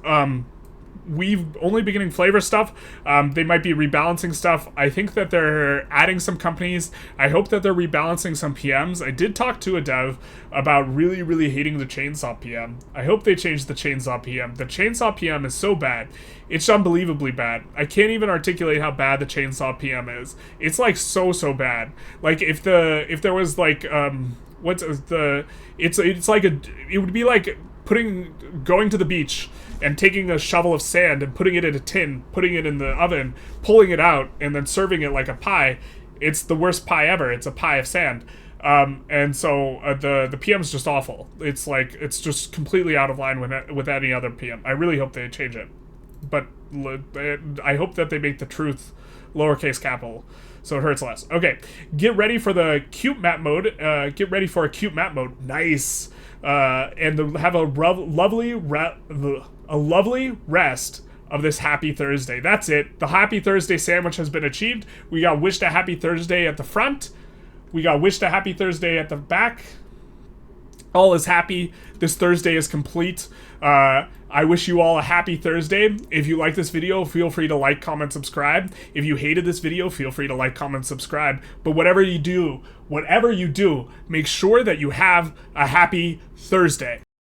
we've only been getting flavor stuff. They might be rebalancing stuff. I think that they're adding some companies. I hope that they're rebalancing some PMs. I did talk to a dev about really, really hating the Chainsaw PM. I hope they change the Chainsaw PM. The Chainsaw PM is so bad. It's unbelievably bad. I can't even articulate how bad the Chainsaw PM is. It's like so bad. Like if there was like it would be like going to the beach and taking a shovel of sand and putting it in a tin, putting it in the oven, pulling it out, and then serving it like a pie. It's the worst pie ever. It's a pie of sand. And so the PM's just awful. It's just completely out of line with any other PM. I really hope they change it. But I hope that they make the truth lowercase capital, so it hurts less. Okay, get ready for the cute map mode. Get ready for a cute map mode. Nice. And have a lovely rest of this happy Thursday. That's it. The happy Thursday sandwich has been achieved. We got wished a happy Thursday at the front. We got wished a happy Thursday at the back. All is happy. This Thursday is complete. I wish you all a happy Thursday. If you like this video, feel free to like, comment, subscribe. If you hated this video, feel free to like, comment, subscribe. But whatever you do, make sure that you have a happy Thursday.